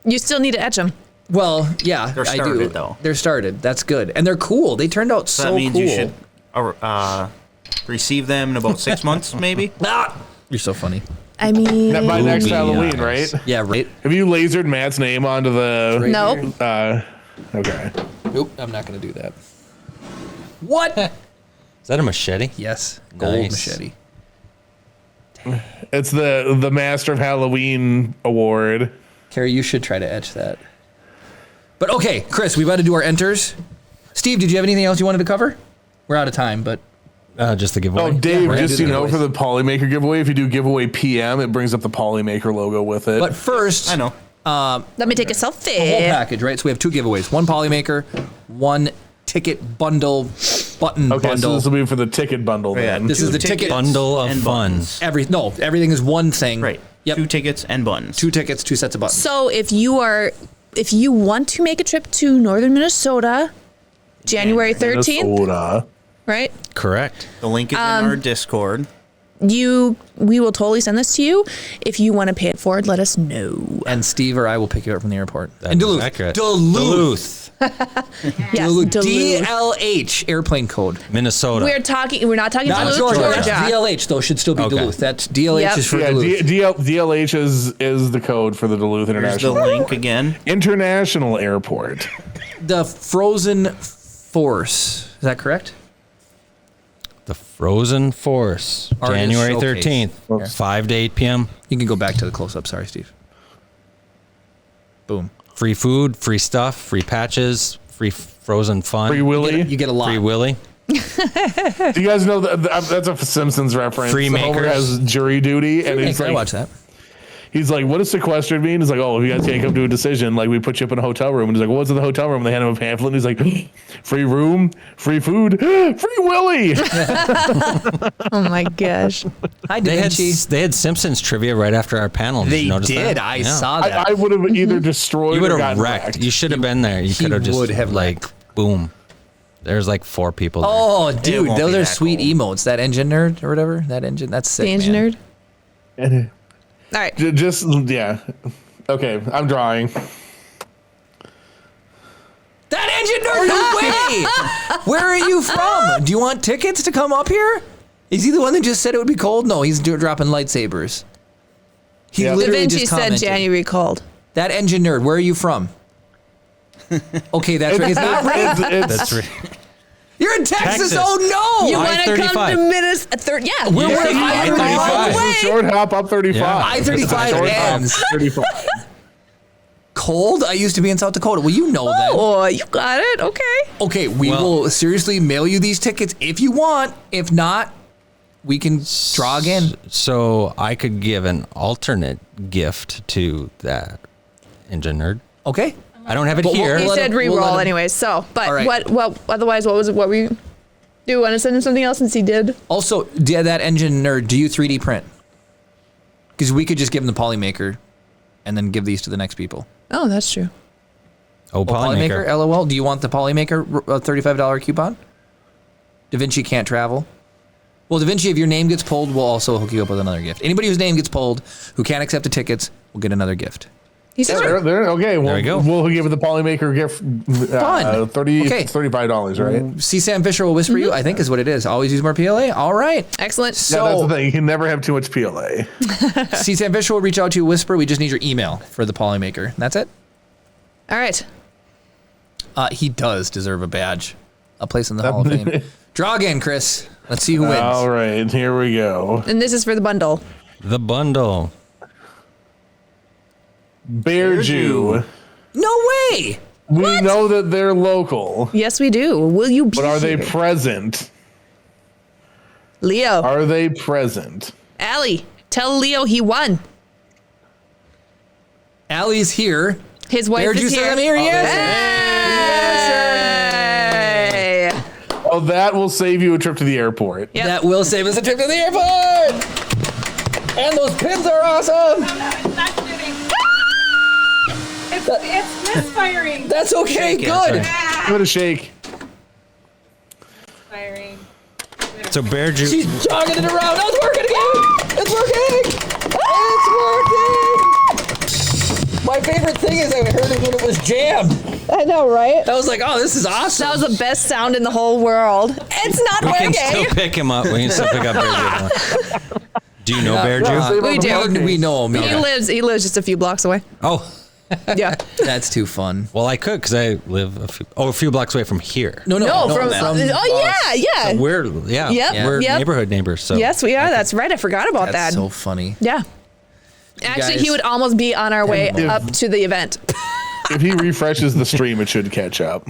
You still need to etch them. Well, yeah, They're I do. started, though. They're started. That's good, and they're cool. They turned out So so that means cool. you should receive them in about 6 months, maybe. Ah! You're so funny. I mean, By next Ooh, Halloween, yes. right? Yeah, right. Have you lasered Matt's name onto the? nope. Okay. Nope, I'm not gonna do that. What? Is that a machete? Yes, gold Nice. machete. It's the Master of Halloween award. Carrie, you should try to etch that. But okay, Chris, we about to do our enters. Steve, did you have anything else you wanted to cover? We're out of time, but Just the giveaway. Oh, Dave, we're gonna just do so you the know, giveaways. for the Polymaker giveaway, if you do giveaway PM, it brings up the Polymaker logo with it. but first, I know. Let me take a the whole selfie. package, right? So we have 2 giveaways: 1 Polymaker, 1 ticket bundle button okay, so bundle. this will be for the ticket bundle Yeah, then. This is two the ticket tickets Bundle of and fun. buttons. Everything is one thing. Right. Yep. 2 tickets and buttons. 2 tickets, 2 sets of buttons. So if you want to make a trip to northern Minnesota, January 13th, Minnesota. right? Correct. The link is in our Discord. we will totally send this to you. If you want to pay it forward, let us know. And Steve or I will pick you up from the airport. That In is Duluth. accurate. Duluth. Yes, Duluth. Duluth. DLH airplane code. Minnesota. We're not talking Not Duluth, Georgia. Georgia. That's DLH though. Should still be Okay. Duluth. That's DLH Yep. is for Yeah, Duluth. DLH is the code for the Duluth Here's the International link again. International Airport. The Frozen Force. Is that correct? The Frozen Force. Artist January Showcase. 13th. 5 to 8 p.m. You can go back to the close-up. Sorry, Steve. Boom. Free food, free stuff, free patches, free frozen fun. Free Willy. You get a lot. Free Willy. Do you guys know that's a Simpsons reference? Free Homer makers. has jury duty, and he's I like, watch that. he's like, what does sequestered mean? He's like, oh, if you guys can't come to a decision, like we put you up in a hotel room. And he's like, well, what's in the hotel room? And they hand him a pamphlet, and he's like, free room, free food, free Willy. Oh my gosh. Hi, Da Vinci. They had Simpsons trivia right after our panel. Did They you notice did. that? I Yeah. saw that. I would have either destroyed You would or have gotten wrecked. You should have been there. You he could have just would have like boom. There's like 4 people there. Oh, dude, won't those be are that sweet cool. emotes. That engine nerd or whatever. That engine. That's sick. The engine man. nerd. All right. Just, yeah. Okay, I'm drawing. That engine nerd. No way. Where are you from? Do you want tickets to come up here? Is he the one that just said it would be cold? No, he's dropping lightsabers. He Yeah. Da literally Vinci just said commented. January cold. That engine nerd. Where are you from? Okay, that's right. It's not right. That's right. You're in Texas. Texas. Oh no. You want to come I-35. to Minnesota? Yeah. We're you're where I-35 away. Short hop up 35. Yeah. I-35 Short hop ends. 35. Cold? I used to be in South Dakota. Well, you know that. Oh, you got it. Okay. Okay, we Well- will seriously mail you these tickets if you want. If not, we can draw again. So I could give an alternate gift to that engine nerd. Okay. I don't have it But we'll- here. He We'll let said him- we'll re-roll let him- anyways. So, but All right. what? Otherwise, what was it? What were you? Do you want to send him something else since he did? Also, that engine nerd, do you 3D print? Because we could just give him the Polymaker and then give these to the next people. Oh, that's true. Oh, Polymaker. LOL. Do you want the Polymaker $35 coupon? Da Vinci can't travel. Well, Da Vinci, if your name gets pulled, we'll also hook you up with another gift. Anybody whose name gets pulled who can't accept the tickets will get another gift. He said, Okay, There we go. We'll give the Polymaker gift Fun. Okay. $35, right? See, Sam Fisher will whisper you, I think is what it is. Always use more PLA. All right. excellent. Yeah, that's So, the thing. You can never have too much PLA. see, Sam Fisher will reach out to you, whisper. We just need your email for the Polymaker. That's it. All right. He does deserve a badge. A place in the Hall of Fame. Draw again, Chris. Let's see who wins. All right, here we go. And this is for the bundle. The bundle. Bear Jew. No way. We know that they're local, Yes, we do. Will you be but are they here? present? Leo? Are they present? Allie, tell Leo he won. Allie's here. His wife Bear is Jew here. says I'm here. Yes. Hey! Oh, that will save you a trip to the airport. Yep. That will save us a trip to the airport. And those pins are awesome. I'm not kidding. It's misfiring. That's okay. Shake it, Good. sorry. Give it a shake. Firing. So Bear Jew. She's jogging it around. Oh, it's working again. It's working. It's working. My favorite thing is I heard it when it was jammed. I know, right? I was like, oh, this is awesome. That was the best sound in the whole world. It's not We can working. still pick him up. We can still pick up Bear Jew. Do you know Bear Jew? We do. We know him. He Yeah. lives just a few blocks away. Oh, Yeah. That's too fun. well, I could because I live a few blocks away from here. No, No, from us. oh yeah. We're Yep, we're yep. neighborhood neighbors. So Yes, we are. That's right. I forgot about That's that. so funny. Yeah. Actually, guys- he would almost be on our way up to the event. If he refreshes the stream, it should catch up.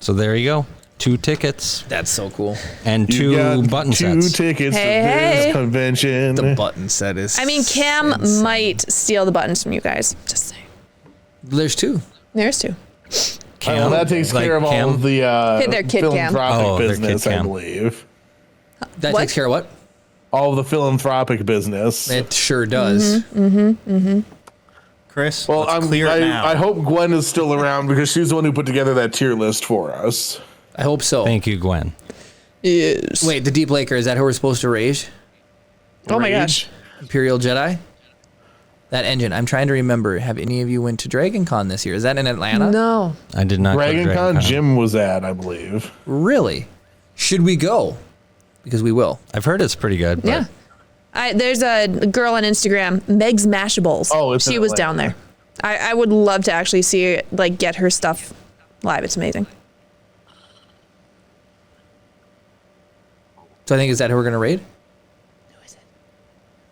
So there you go. 2 tickets That's so cool. and You 2 got button 2 sets. tickets Hey, to this hey. convention. The button set is. I mean, Cam insane. might steal the buttons from you guys. Just saying. There's 2. There's 2. Well, that takes Like care of all Cam? of the Hey, they're Kid Cam. philanthropic Oh, they're Kid business, I Cam. believe. That What? takes care of what? All of the philanthropic business. It sure does. Chris, Well, let's clear it now. I hope Gwen is still around because she's the one who put together that tier list for us. I hope so. Thank you, Gwen. Yes. Wait, the Deep Laker, is that who we're supposed to raise? Oh my gosh. Imperial Jedi. That engine. I'm trying to remember. Have any of you went to Dragon Con this year? Is that in Atlanta? No. I did not. Dragon Con Jim was at, I believe. Really? Should we go? Because we will. I've heard it's pretty good. But Yeah. There's a girl on Instagram, Meg's Mashables. Oh, it's she in was Atlanta. down there. I would love to actually see like get her stuff live. It's amazing. So I think, is that who we're going to raid? Who is it?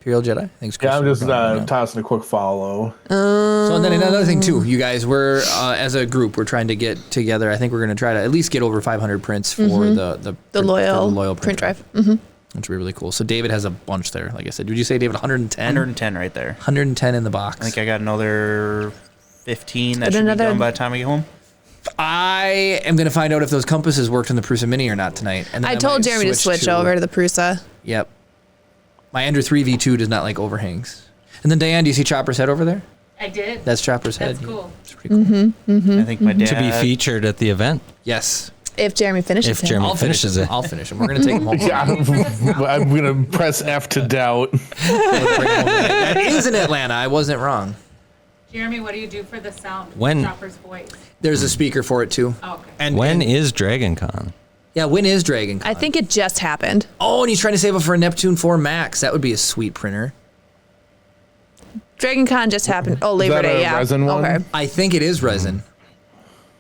Imperial Jedi? I think it's Yeah, I'm Christian. just tossing a quick follow. So and then another thing too, you guys, we're as a group, we're trying to get together. I think we're going to try to at least get over 500 prints for the loyal print drive. Mm-hmm. Which would be really cool. So David has a bunch there. Like I said, did you say David 110? 110 right there. 110 in the box. I think I got another 15 that But should be another- done by the time I get home. I am going to find out if those compasses worked in the Prusa Mini or not tonight. And then I told might Jeremy to switch over to the Prusa. Yep. My Ender 3 V2 does not like overhangs. And then Diane, do you see Chopper's head over there? I did. That's Chopper's head. That's cool. It's pretty cool. I think my dad. to be featured at the event. Yes. If Jeremy finishes If him. Jeremy I'll finish finishes him. it. I'll finish him. We're going to take him home. Yeah, I'm going to press F to doubt. That is in Atlanta. I wasn't wrong. Jeremy, what do you do for the sound? When- Chopper's voice. There's a speaker for it too. Oh, okay. And When and- is Dragon Con? Yeah, when is Dragon Con? I think it just happened. Oh, and he's trying to save up for a Neptune 4 Max. That would be a sweet printer. Dragon Con just happened. Oh, Labor that Day, a yeah. resin one? Okay. I think it is resin.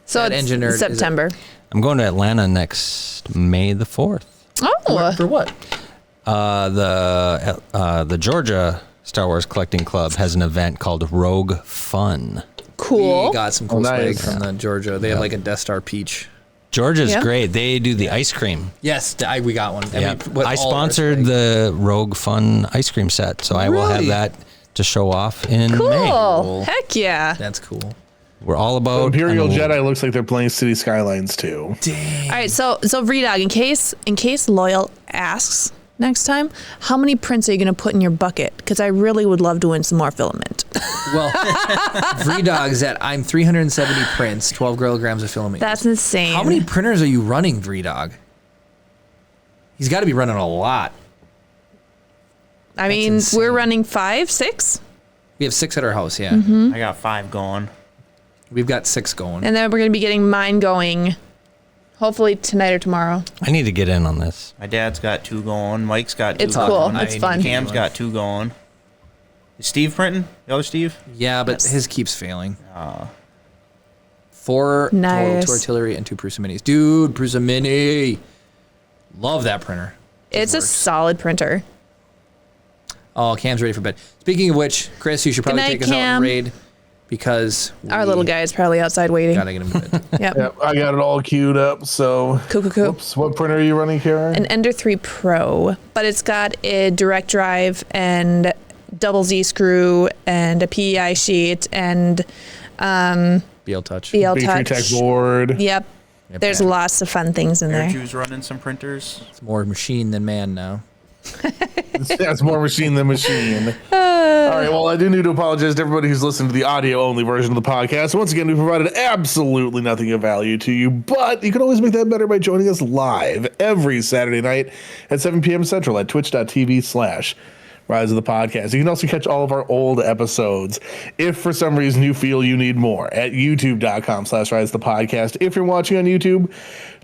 So That it's engine nerd, is it- September. I'm going to Atlanta next May the 4th. Oh. For what? The Georgia Star Wars Collecting Club has an event called Rogue Fun. Cool. We got some cool nice. swag from the Georgia. They have like a Death Star Peach. Georgia's Yeah. great. They do the ice cream. Yes, we got one. Yeah. With I all our sponsored swag. the Rogue Fun ice cream set, so I will have Really? that to show off in May. Cool. Heck yeah. That's cool. We're all about Imperial I'm a- Jedi looks like they're playing City Skylines too. All right, so Vredog, in case Loyal asks next time, how many prints are you going to put in your bucket? Because I really would love to win some more filament. Well, Vredog's at I'm 370 prints, 12 kilograms of filament. That's insane. How many printers are you running, Vredog? He's got to be running a lot. I mean, insane. we're running 5, 6, We have 6 at our house, yeah. Mm-hmm. I got 5 going. We've got 6 going. and then we're going to be getting mine going hopefully tonight or tomorrow. I need to get in on this. My dad's got 2 going. Mike's got 2 It's going. cool. It's fun. Cam's got 2 going. Is Steve printing? The other Steve? Yeah, but Yes. his keeps failing. 4 Nice. total to artillery and 2 Prusa Minis. Dude, Prusa Mini. Love that printer. It's a works. solid printer. Oh, Cam's ready for bed. Speaking of which, Chris, you should probably Good night, take us out Cam. and raid because Our little guy is probably outside waiting. gotta get him to bed. Yep. Yep, I got it all queued up. So, Cool. whoops, what printer are you running, Kara? An Ender 3 Pro, but it's got a direct drive and double Z screw and a PEI sheet and BL Touch. BL Battery Touch. Tech board. Yep. There's lots of fun things in there. Airju's running some printers. It's more machine than man now. That's more machine than machine. All right. Well, I do need to apologize to everybody who's listened to the audio-only version of the podcast. Once again, we provided absolutely nothing of value to you, but you can always make that better by joining us live every Saturday night at 7 p.m. Central at twitch.tv/Rise of the Podcast. You can also catch all of our old episodes if for some reason you feel you need more at youtube.com/Rise of the Podcast. If you're watching on YouTube,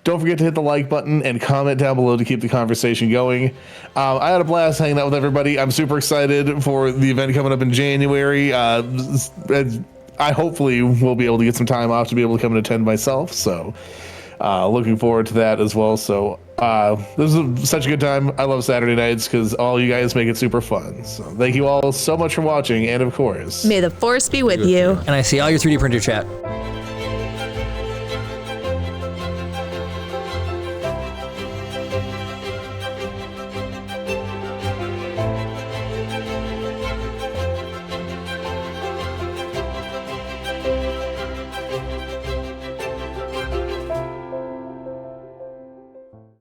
don't forget to hit the like button and comment down below to keep the conversation going. I had a blast hanging out with everybody. I'm super excited for the event coming up in January. I hopefully will be able to get some time off to be able to come and attend myself. So looking forward to that as well. So this is such a good time. I love Saturday nights because all you guys make it super fun. So thank you all so much for watching. And of course, May the force be with you. And I see all your 3D printer chat.